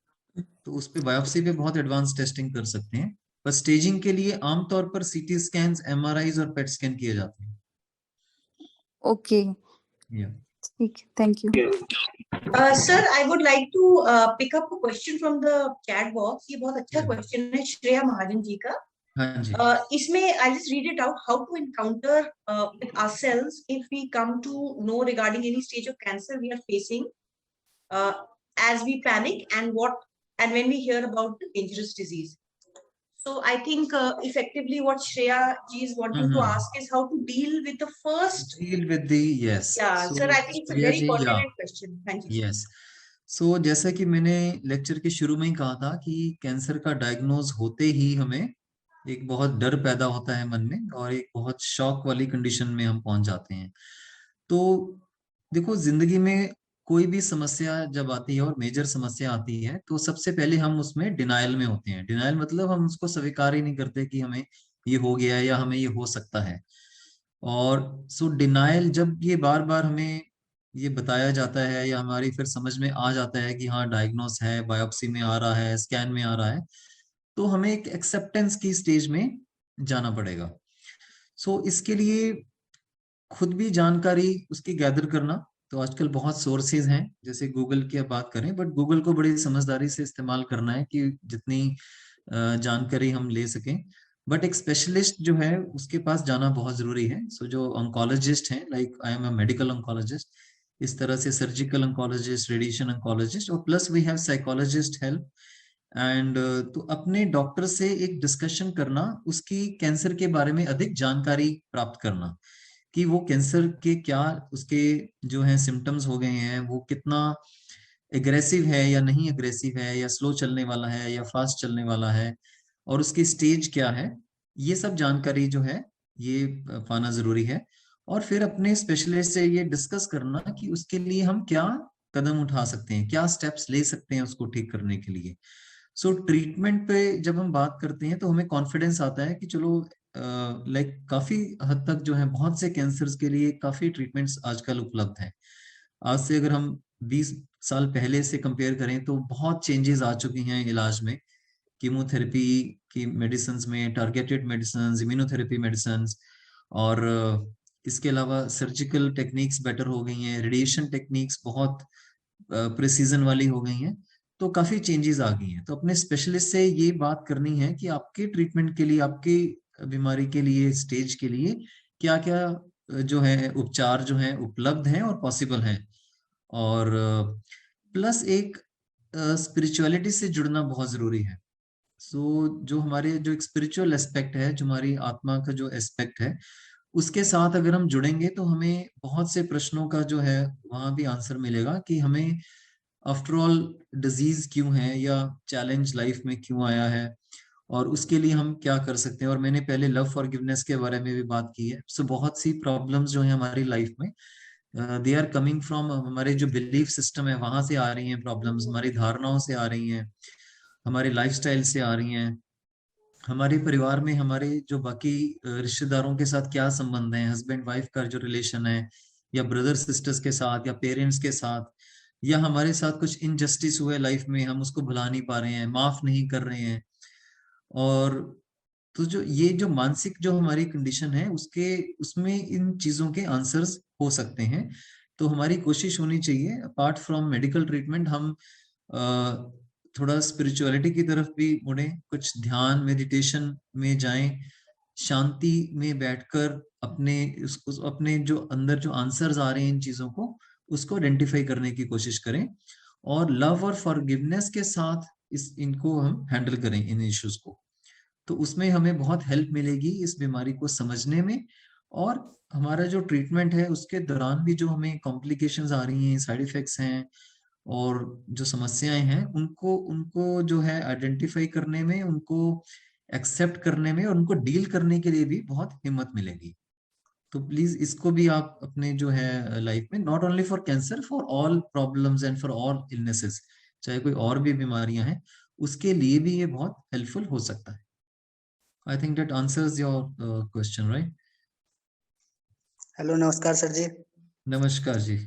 तो उस पे बायोप्सी पे बहुत एडवांस टेस्टिंग कर सकते हैं। पर स्टेजिंग के लिए आमतौर पर सीटी स्कैन्स, MRIs और पेट स्कैन किए जाते हैं। ओके, ठीक, thank you. Sir, I would like to pick up a question from the chat box. ये बहुत अच्छा क्वेश्चन है श्रेया महाजन जी का। हाँ जी। इसमें I just read it out. How to encounter with ourselves if we come to know regarding any stage of cancer we are facing, as we panic, and when we hear about the dangerous disease. So I think effectively what Shreya ji is wanting to ask is how to deal with the first. Deal with the, yes. Yeah, So, sir, I think it's a Shreya very ji, pertinent question. Thank you. Yes. So, जैसा कि मैंने lecture के शुरू में ही कहा था कि cancer का डायग्नोज होते ही हमें एक बहुत डर पैदा होता है मन में, और एक बहुत शॉक वाली कंडीशन में हम पहुंच जाते हैं। तो देखो, जिंदगी में कोई भी समस्या जब आती है और मेजर समस्या आती है तो सबसे पहले हम उसमें डिनायल में होते हैं। डिनायल मतलब हम उसको स्वीकार ही नहीं करते कि हमें ये हो गया है या हमें ये हो सकता है। और सो डिनायल जब ये बार बार हमें ये बताया जाता है या हमारी फिर समझ में आ जाता है कि हाँ डायग्नोस है, बायोप्सी में आ रहा है, स्कैन में आ रहा है, तो हमें एक एक्सेप्टेंस की स्टेज में जाना पड़ेगा। सो इसके लिए खुद भी जानकारी उसकी गैदर करना, तो आजकल बहुत सोर्सेज हैं, जैसे गूगल की आप बात करें, बट गूगल को बड़ी समझदारी से इस्तेमाल करना है कि जितनी जानकारी हम ले सकें। बट एक स्पेशलिस्ट जो है उसके पास जाना बहुत जरूरी है। सो जो ऑन्कोलॉजिस्ट हैं, like I am a medical oncologist, इस तरह से सर्जिकल ऑन्कोलॉजिस्ट, रेडिएशन ऑन्कोलॉजिस्ट, और plus we have psychologist help and तो अपने डॉक्टर से एक डिस्कशन करना, उसकी कैंसर के बारे में अधिक जानकारी प्राप्त करना कि वो कैंसर के क्या उसके जो है सिम्टम्स हो गए हैं, वो कितना एग्रेसिव है या नहीं एग्रेसिव है, या स्लो चलने वाला है या फास्ट चलने वाला है, और उसकी स्टेज क्या है। ये सब जानकारी जो है ये पाना जरूरी है। और फिर अपने स्पेशलिस्ट से ये डिस्कस करना कि उसके लिए हम क्या कदम उठा सकते हैं, क्या स्टेप्स ले सकते हैं उसको ठीक करने के लिए। सो ट्रीटमेंट पे जब हम बात करते हैं तो हमें कॉन्फिडेंस आता है कि चलो लाइक काफी हद तक जो है बहुत से कैंसर्स के लिए काफी ट्रीटमेंट्स आजकल उपलब्ध हैं। आज से अगर हम 20 साल पहले से कंपेयर करें तो बहुत चेंजेस आ चुकी हैं इलाज में, कीमोथेरेपी की मेडिसिन में, टारगेटेड मेडिसिन, इम्यूनोथेरेपी मेडिसिन, और इसके अलावा सर्जिकल टेक्निक्स बेटर हो गई हैं, रेडिएशन टेक्निक्स बहुत प्रिसीजन वाली हो गई हैं। तो काफी चेंजेस आ गई हैं। तो अपने स्पेशलिस्ट से ये बात करनी है कि आपके ट्रीटमेंट के लिए, आपकी बीमारी के लिए, स्टेज के लिए क्या क्या जो है उपचार जो है उपलब्ध हैं और पॉसिबल हैं। और प्लस एक स्पिरिचुअलिटी से जुड़ना बहुत जरूरी है। सो जो हमारे जो एक स्पिरिचुअल एस्पेक्ट है, जो हमारी आत्मा का जो एस्पेक्ट है, उसके साथ अगर हम जुड़ेंगे तो हमें बहुत से प्रश्नों का जो है वहां भी आंसर मिलेगा कि हमें आफ्टर ऑल डिजीज क्यों है या चैलेंज लाइफ में क्यों आया है, और उसके लिए हम क्या कर सकते हैं। और मैंने पहले लव फॉरगिवनेस के बारे में भी बात की है। सो बहुत सी प्रॉब्लम्स जो है हमारी लाइफ में, दे आर कमिंग फ्रॉम हमारे जो बिलीफ सिस्टम है वहां से आ रही हैं प्रॉब्लम्स, हमारी धारणाओं से आ रही हैं, हमारे लाइफस्टाइल से आ रही हैं, हमारे परिवार में हमारे जो बाकी रिश्तेदारों के साथ क्या संबंध है, हस्बैंड वाइफ का जो रिलेशन है, या ब्रदर सिस्टर्स के साथ, या पेरेंट्स के साथ, या हमारे साथ कुछ इनजस्टिस हुए लाइफ में, हम उसको भुला नहीं पा रहे हैं, माफ नहीं कर रहे हैं। और तो जो ये जो मानसिक जो हमारी कंडीशन है उसके उसमें इन चीजों के आंसर्स हो सकते हैं। तो हमारी कोशिश होनी चाहिए, अपार्ट फ्रॉम मेडिकल ट्रीटमेंट, हम थोड़ा स्पिरिचुअलिटी की तरफ भी मुड़े, कुछ ध्यान मेडिटेशन में जाएं, शांति में बैठकर अपने अपने जो अंदर जो आंसर्स आ रहे हैं इन चीजों को, उसको आइडेंटिफाई करने की कोशिश करें, और लव और फॉरगिवनेस के साथ इनको हम हैंडल करें इन इश्यूज को। तो उसमें हमें बहुत हेल्प मिलेगी इस बीमारी को समझने में। और हमारा जो ट्रीटमेंट है उसके दौरान भी जो हमें कॉम्प्लिकेशंस आ रही हैं, साइड इफेक्ट्स हैं, और जो समस्याएं हैं, उनको उनको जो है आइडेंटिफाई करने में, उनको एक्सेप्ट करने में, और उनको डील करने के लिए भी बहुत हिम्मत मिलेगी। तो प्लीज इसको भी आप अपने जो है लाइफ में, not only for cancer, for all problems and for all illnesses, चाहे कोई और भी बीमारियां हैं, उसके लिए भी ये बहुत हेल्पफुल हो सकता है। I think that answers your question, right? Hello, नमस्कार सर जी। नमस्कार जी।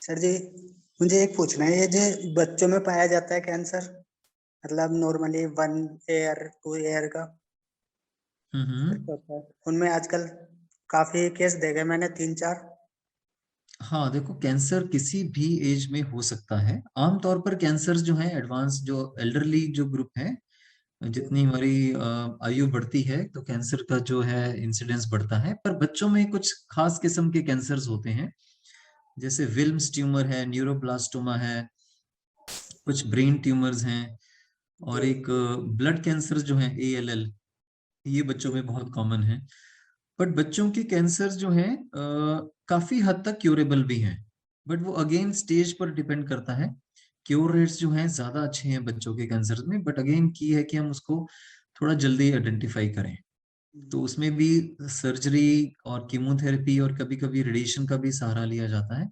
सर जी, मुझे एक पूछना है, ये जो बच्चों में पाया जाता है कैंसर, मतलब नॉर्मली 1 ईयर 2 ईयर का, उनमें आजकल काफी केस देखे मैंने, 3-4। हाँ देखो, कैंसर किसी भी एज में हो सकता है। आमतौर पर कैंसर जो है एडवांस, जो एल्डरली जो ग्रुप है, जितनी हमारी आयु बढ़ती है तो कैंसर का जो है इंसिडेंस बढ़ता है। पर बच्चों में कुछ खास किस्म के कैंसर्स होते हैं, जैसे विल्म्स ट्यूमर है, न्यूरोब्लास्टोमा है, कुछ ब्रेन ट्यूमर्स हैं, और एक ब्लड कैंसर जो है ALL, ये बच्चों में बहुत कॉमन है। बट बच्चों के कैंसर जो है काफी हद तक क्यूरेबल भी हैं, बट वो अगेन स्टेज पर डिपेंड करता है। क्योर रेट्स जो हैं ज्यादा अच्छे हैं बच्चों के कैंसर में, बट अगेन की है कि हम उसको थोड़ा जल्दी आइडेंटिफाई करें। तो उसमें भी सर्जरी और कीमोथेरेपी और कभी कभी रेडिएशन का भी सहारा लिया जाता है।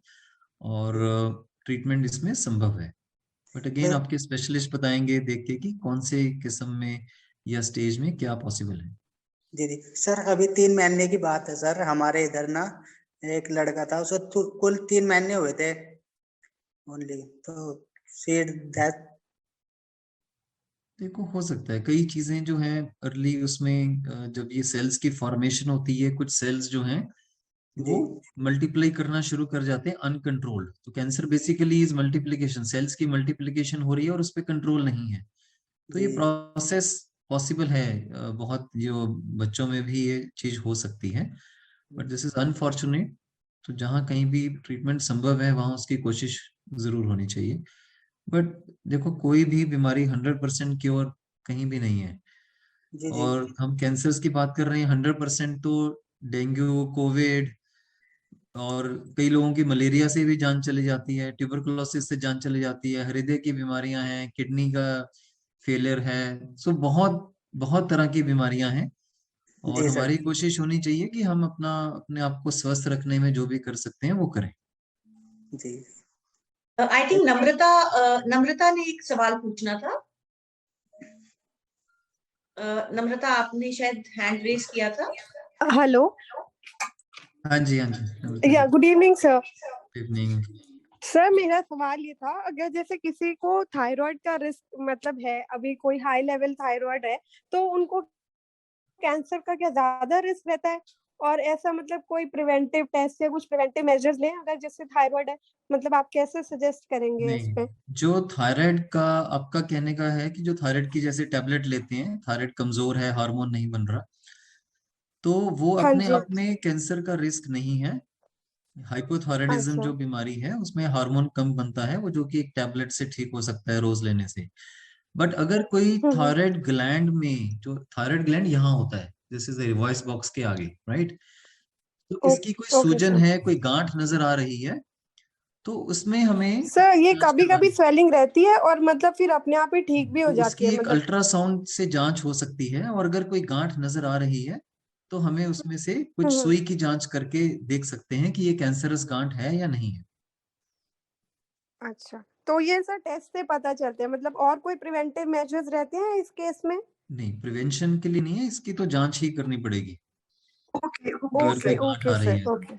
और ट्रीटमेंट इसमें संभव है। बट अगेन सर आपके स्पेशलिस्ट बताएंगे देख के कि कौन से किस्म में या स्टेज में क्या पॉसिबल है। जी जी सर, अभी 3 महीने की बात है सर। हमारे इधर ना एक लड़का था, उसे कुल 3 महीने हुए थे ओनली, तो फिर दैट। देखो हो सकता है कई चीजें जो हैं अर्ली उसमें जब ये सेल्स की फॉर्मेशन होती है, कुछ सेल्स जो हैं वो जी मल्टीप्लाई करना शुरू कर जाते हैं अनकंट्रोल्ड। तो cancer basically is multiplication, cells की मल्टीप्लिकेशन हो रही है और उस पर कंट्रोल नहीं है। तो ये जी प्रोसेस पॉसिबल है, बहुत जो बच्चों में भी ये चीज हो सकती है, बट दिस इज अनफॉर्चुनेट। तो जहाँ कहीं भी ट्रीटमेंट संभव है वहां उसकी कोशिश जरूर होनी चाहिए। बट देखो कोई भी बीमारी 100% क्योर कहीं भी नहीं है। जी जी और हम कैंसर्स की बात कर रहे हैं 100%, तो डेंगू, कोविड और कई लोगों की मलेरिया से भी जान चली जाती है, ट्यूबरकुलोसिस से जान चली जाती है, हृदय की बीमारियां हैं, किडनी का फेलियर है। सो बहुत बहुत तरह की बीमारियां हैं और जी सर। हमारी कोशिश होनी चाहिए कि हम अपने आप को स्वस्थ रखने में जो भी कर सकते हैं वो करें। जी आई थिंक नम्रता ने एक सवाल पूछना था। नम्रता आपने शायद हैंड रेज किया था। हेलो। हाँ जी, हाँ जी। या good evening sir. Good evening. Sir मेरा सवाल ये था, अगर जैसे किसी को थायराइड का रिस्क मतलब है, अभी कोई हाई लेवल थायराइड है, तो उनको कैंसर का क्या ज्यादा रिस्क रहता है? और ऐसा मतलब कोई प्रिवेंटिव टेस्ट या कुछ प्रिवेंटिव मेजर्स लें अगर जैसे थायराइड है, मतलब आप कैसे सजेस्ट करेंगे इस पे? नहीं, जो थायराइड का आपका कहने का है कि जो थायराइड की जैसे टैबलेट लेते हैं, थायराइड कमजोर है, हार्मोन नहीं बन रहा, तो वो हाँ अपने जी। आप में कैंसर का रिस्क नहीं है। हाइपोथायराइडिज्म अच्छा। जो बीमारी है उसमें हार्मोन कम बनता है, वो जो कि एक टैबलेट से ठीक हो सकता है रोज लेने से। बट अगर कोई हम्म। थायराइड ग्लैंड में, जो थायराइड ग्लैंड यहाँ होता है, दिस इज वॉइस बॉक्स के आगे, राइट, तो इसकी कोई ओके सूजन सर। है, कोई गांठ नजर आ रही है, तो उसमें हमें सर ये जांच कभी कभी करवानी। स्वेलिंग रहती है और मतलब फिर अपने आप ही ठीक भी हो तो जाती उसकी है एक मतलब। अल्ट्रासाउंड से जांच हो सकती है, और अगर कोई गांठ नजर आ रही है तो हमें उसमें से कुछ हम्म। सुई की जांच करके देख सकते हैं कि ये कैंसरस गांठ है या नहीं है। अच्छा, तो ये सर टेस्ट से पता चलते हैं, मतलब और कोई प्रिवेंटिव मेजर्स रहते हैं इस केस में? नहीं, प्रिवेंशन के लिए नहीं है, इसकी तो जांच ही करनी पड़ेगी ओके अगर कोई ओके गांठ ओके आ रही सर। है तो। ओके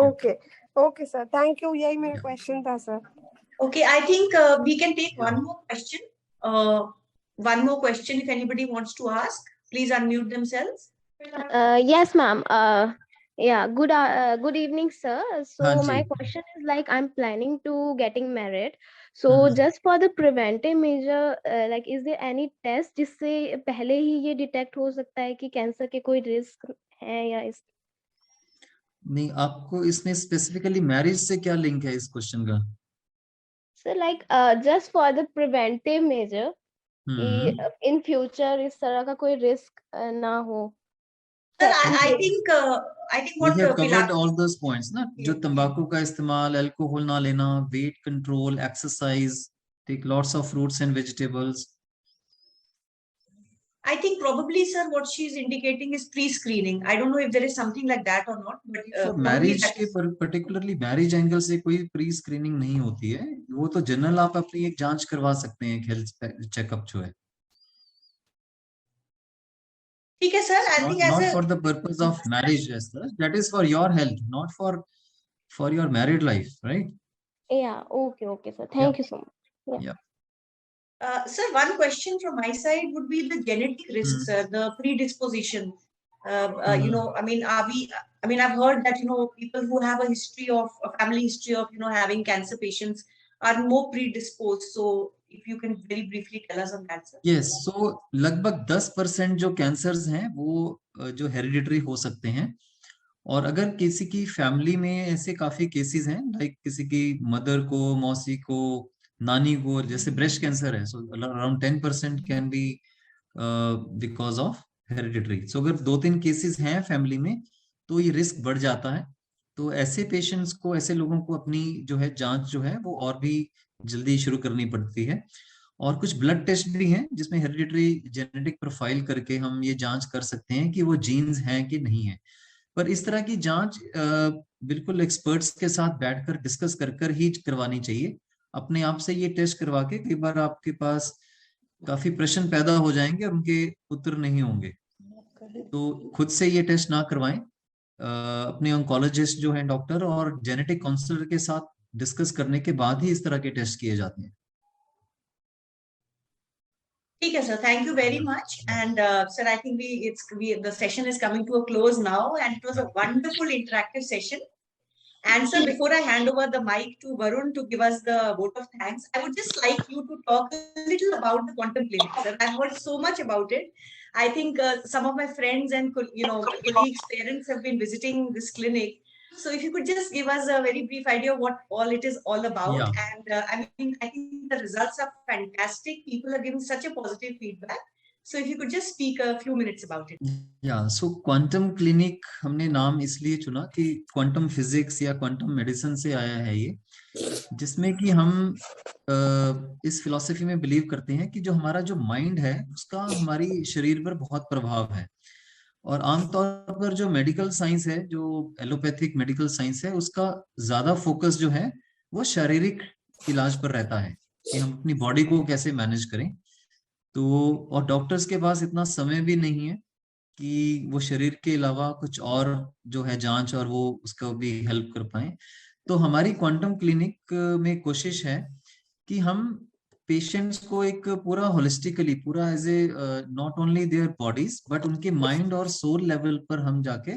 ओके या, okay okay sir, thank you, यही मेरा या, क्वेश्चन था sir. Okay, I think we can take या। one more question. One more question if anybody wants to ask. Please unmute themselves. Yes, ma'am. Yeah. Good evening, sir. So हाँ जी। my question is like I'm planning to getting married. So hmm. just for the preventive measure, like is there any test जिससे पहले ही ये detect हो सकता है कि cancer के कोई रिस्क है या इस? नहीं, आपको इसमें स्पेसिफिकली मैरिज से क्या लिंक है इस क्वेश्चन का? So like just for the preventive measure कि in future इस तरह का कोई रिस्क ना हो। Sir, I think We what have covered Pilar. all those points ना, जो तंबाकू का इस्तेमाल, अल्कोहल ना लेना, weight control, exercise, take lots of fruits and vegetables. I think probably, sir, what she's indicating is pre-screening. I don't know if there is something like that or not, but probably marriage that के is. Particularly marriage angle से कोई pre screening नहीं होती है, वो तो general आप अपनी एक जांच करवा सकते हैं, हेल्थ चेकअप जो है। ठीक है sir, I think as Not a. for the purpose of marriage as such. That is for your health, not for your married life, right? Yeah. Okay, sir. Yeah. Thank you so much. Yeah. Sir, one question from my side would be the genetic risks, the predisposition. You know, I mean, I've heard that, you know, people who have a history of a family history of, you know, having cancer patients are more predisposed. So if you can very briefly tell us on that, sir. Yes, so लगभग 10% जो cancers हैं वो जो hereditary हो सकते हैं, और अगर किसी की फैमिली में ऐसे काफी केसेस हैं, लाइक किसी की मदर को, मौसी को, नानी को, जैसे ब्रेस्ट कैंसर है, so around 10% can be because of hereditary. So अगर 2-3 केसेस हैं फैमिली में तो ये रिस्क बढ़ जाता है। तो ऐसे पेशेंट्स को, ऐसे लोगों को अपनी जो है जांच जो है वो और भी जल्दी शुरू करनी पड़ती है। और कुछ ब्लड टेस्ट भी हैं जिसमें हेरिडिटरी जेनेटिक प्रोफाइल करके हम ये जांच कर सकते हैं कि वो जीन्स हैं कि नहीं है। पर इस तरह की जांच बिल्कुल एक्सपर्ट्स के साथ बैठकर डिस्कस कर ही करवानी चाहिए। अपने आप से ये टेस्ट करवा के कई बार आपके पास काफी प्रश्न पैदा हो जाएंगे और उनके उत्तर नहीं होंगे, तो खुद से ये टेस्ट ना करवाएं। अपने ऑन्कोलॉजिस्ट जो है डॉक्टर और जेनेटिक काउंसलर के साथ डिस्कस करने के बाद ही इस तरह के टेस्ट किए जाते हैं। ठीक है sir, thank you very much. And sir, I think the session is coming to a close now, and it was a wonderful interactive session. And sir, before I hand over the mic to Varun to give us the vote of thanks, I would just like you to talk a little about the Quantum Clinic, sir. I've heard so much about it. I think some of my friends and colleagues, parents have been visiting this clinic. So if you could just give us a very brief idea of what all it is all about. Yeah. And I think the results are fantastic. People are giving such a positive feedback. So if you could just speak a few minutes about it. Yeah, so quantum clinic हमने नाम इसलिए चुना कि quantum physics या quantum medicine से आया है ये, जिसमें कि हम इस फिलॉसफी में बिलीव करते हैं कि जो हमारा जो माइंड है उसका हमारी शरीर पर बहुत प्रभाव है। और आमतौर पर जो मेडिकल साइंस है, जो एलोपैथिक मेडिकल साइंस है, उसका ज्यादा फोकस जो है वो शारीरिक इलाज पर रहता है कि हम अपनी बॉडी को कैसे मैनेज करें। तो और डॉक्टर्स के पास इतना समय भी नहीं है कि वो शरीर के अलावा कुछ और जो है जांच और वो उसका भी हेल्प कर पाए। तो हमारी क्वांटम क्लिनिक में कोशिश है कि हम पेशेंट्स को एक पूरा होलिस्टिकली, पूरा as a not only their bodies but उनके माइंड और सोल लेवल पर हम जाके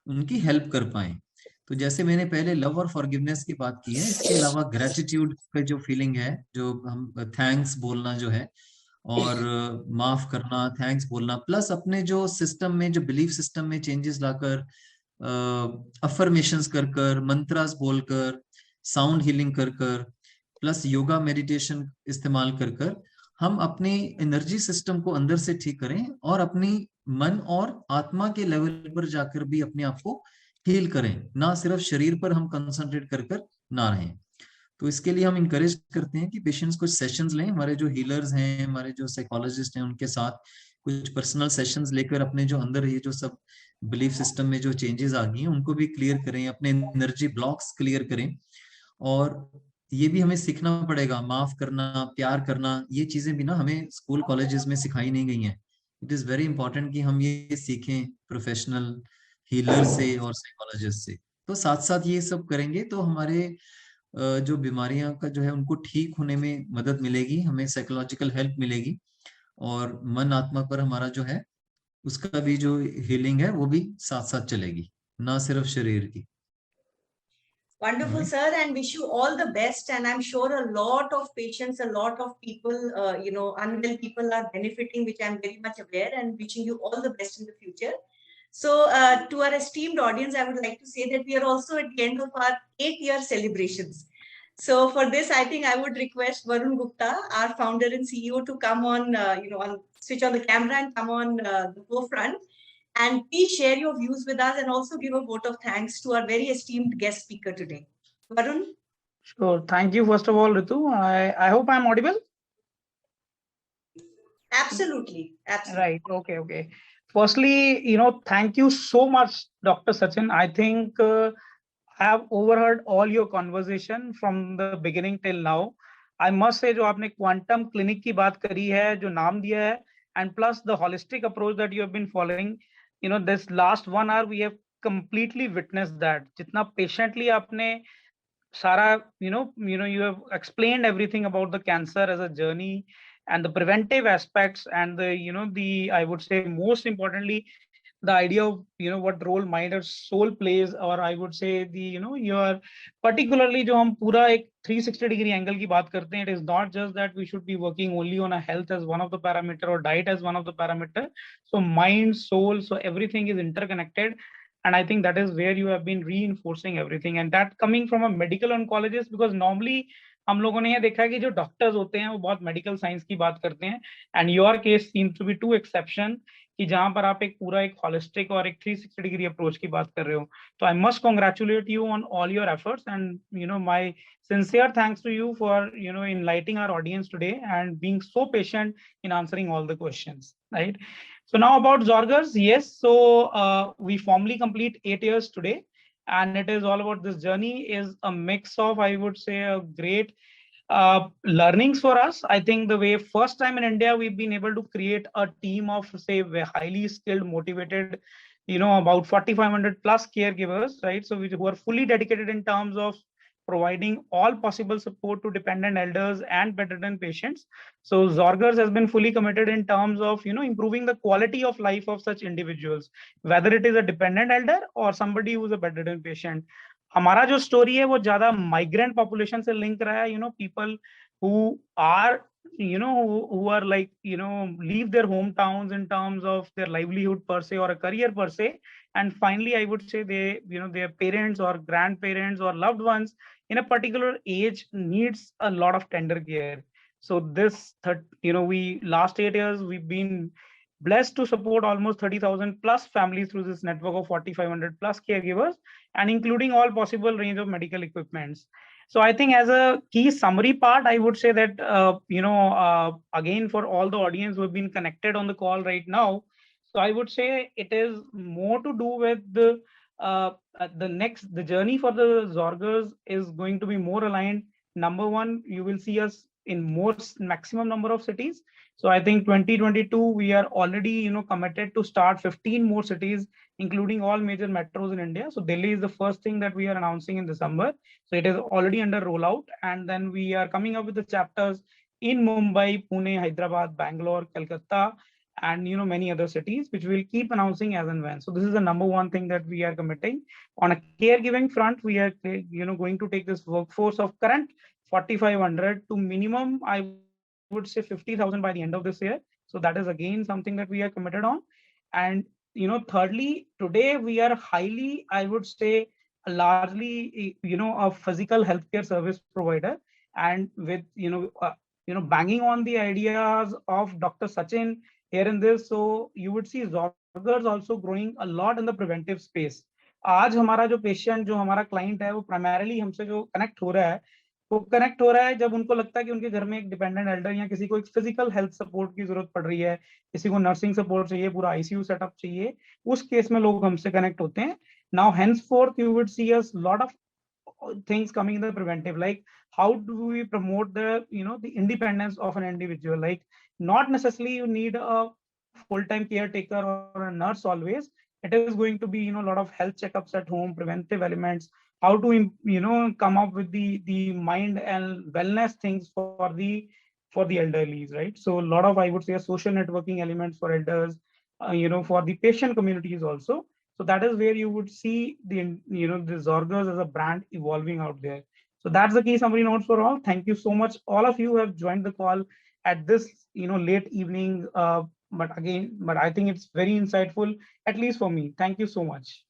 उनकी हेल्प कर पाए। तो जैसे मैंने पहले लव और फॉरगिवनेस की बात की है, इसके अलावा ग्रेटिट्यूड का जो फीलिंग है, जो हम थैंक्स बोलना जो है और माफ करना, थैंक्स बोलना, प्लस अपने जो सिस्टम में, जो बिलीफ सिस्टम में चेंजेस लाकर, अफर्मेशंस कर कर, मंत्रास बोलकर, साउंड हीलिंग कर कर, प्लस योगा मेडिटेशन इस्तेमाल कर कर हम अपने एनर्जी सिस्टम को अंदर से ठीक करें और अपनी मन और आत्मा के लेवल पर जाकर भी अपने आप को हील करें, ना सिर्फ शरीर पर हम कंसंट्रेट कर कर ना रहें। तो इसके लिए हम इंकरेज करते हैं कि पेशेंट्स कुछ सेशंस लें, हमारे जो हीलर्स हैं, हमारे जो साइकोलॉजिस्ट हैं, उनके साथ कुछ पर्सनल सेशंस लेकर अपने जो अंदर ये जो सब बिलीफ सिस्टम में जो चेंजेस आ गई हैं उनको भी क्लियर करें, अपने एनर्जी ब्लॉक्स क्लियर करें। और ये भी हमें सीखना पड़ेगा, माफ करना, प्यार करना, ये चीजें भी ना हमें स्कूल कॉलेजेस में सिखाई नहीं गई हैं। इट इज वेरी इंपॉर्टेंट कि हम ये सीखें प्रोफेशनल हीलर से और साइकोलॉजिस्ट से। तो साथ साथ ये सब करेंगे तो हमारे जो बीमारियां का जो है उनको ठीक होने में मदद मिलेगी, हमें साइकोलॉजिकल हेल्प मिलेगी और मन आत्मा पर हमारा जो है उसका भी जो हीलिंग है वो भी साथ साथ चलेगी, ना सिर्फ शरीर की। Wonderful, sir, and wish you all the best. And I'm sure a lot of patients, a lot of people, unwell people are benefiting, which I'm very much aware, and wishing you all the best in the future. So to our esteemed audience, I would like to say that we are also at the end of our 8-year celebrations. So for this, I think I would request Varun Gupta, our founder and CEO, to come on, switch on the camera and come on the forefront. And please share your views with us and also give a vote of thanks to our very esteemed guest speaker today. Varun? Sure. Thank you, first of all, Ritu. I hope I'm audible. Absolutely. Absolutely. Right. Okay. Firstly, thank you so much, Dr. Sachin. I think I have overheard all your conversation from the beginning till now. I must say, जो आपने quantum clinic की बात करी है, जो नाम दिया है, and plus the holistic approach that you have been following, this last 1 hour we have completely witnessed that. जितना patiently आपने सारा, you have explained everything about the cancer as a journey and the preventive aspects and the I would say most importantly the idea of what role mind or soul plays, or I would say the your particularly जो हम पूरा एक 360 degree angle की बात करते हैं, it is not just that we should be working only on a health as one of the parameter or diet as one of the parameter. So mind, soul, so everything is interconnected, and I think that is where you have been reinforcing everything, and that coming from a medical oncologist, because normally हम लोगों ने ये देखा है कि जो doctors होते हैं वो बहुत मेडिकल साइंस की बात करते हैं, and your case seems to be too exception कि जहां पर आप एक पूरा एक होलिस्टिक और एक 360 डिग्री अप्रोच की बात कर रहे हो. तो I must congratulate you on all your efforts and my sincere thanks to you for enlightening our audience today and being so patient in answering all the questions, right? So now about Zorgers. Yes, so we formally complete 8 years today, and it is all about this journey is a mix of, I would say, a great learnings for us. I think the way first time in India we've been able to create a team of, say, highly skilled, motivated, about 4,500 plus caregivers, right? So who are fully dedicated in terms of providing all possible support to dependent elders and bedridden patients. So Zorgers has been fully committed in terms of improving the quality of life of such individuals, whether it is a dependent elder or somebody who is a bedridden patient. हमारा जो story है वो ज्यादा migrant population से link रहा है, people who are who are like leave their hometowns in terms of their livelihood per se or a career per se, and finally I would say they their parents or grandparents or loved ones in a particular age needs a lot of tender care. So this we last 8 years we've been blessed to support almost 30,000 plus families through this network of 4,500 plus caregivers, and including all possible range of medical equipments. So I think as a key summary part, I would say that, again, for all the audience who have been connected on the call right now, so I would say it is more to do with the journey for the Zorgers is going to be more aligned. Number one, you will see us in maximum number of cities. So I think 2022, we are already, committed to start 15 more cities, including all major metros in India. So Delhi is the first thing that we are announcing in December. So it is already under rollout. And then we are coming up with the chapters in Mumbai, Pune, Hyderabad, Bangalore, Calcutta, and many other cities, which we'll keep announcing as and when. So this is the number one thing that we are committing. On a caregiving front, we are going to take this workforce of current 4,500 to minimum, I would say 50,000 by the end of this year. So that is again something that we are committed on. And thirdly, today we are highly, I would say, largely a physical healthcare service provider, and with banging on the ideas of Dr. Sachin here in this. So you would see Zorgers also growing a lot in the preventive space. आज हमारा जो patient, जो हमारा client है, वो primarily हमसे जो connect हो रहा है जब उनको लगता है कि उनके घर में एक डिपेंडेंट एल्डर या किसी को एक फिजिकल हेल्थ सपोर्ट की जरूरत पड़ रही है, किसी को नर्सिंग सपोर्ट चाहिए, पूरा आईसीयू सेटअप चाहिए, उस केस में लोग हमसे कनेक्ट होते हैं. Now henceforth you would see us lot of things coming in the preventive, like how do we promote the the independence of an individual, like not necessarily you need a full-time caretaker or a nurse always. It is going to be a lot of health checkups at home, preventive elements, how to come up with the mind and wellness things for the elderlies, right? So a lot of, I would say, social networking elements for elders, for the patient communities also. So that is where you would see the the Zorgers as a brand evolving out there. So that's the key summary notes for all. Thank you so much. All of you who have joined the call at this late evening. But I think it's very insightful, at least for me. Thank you so much.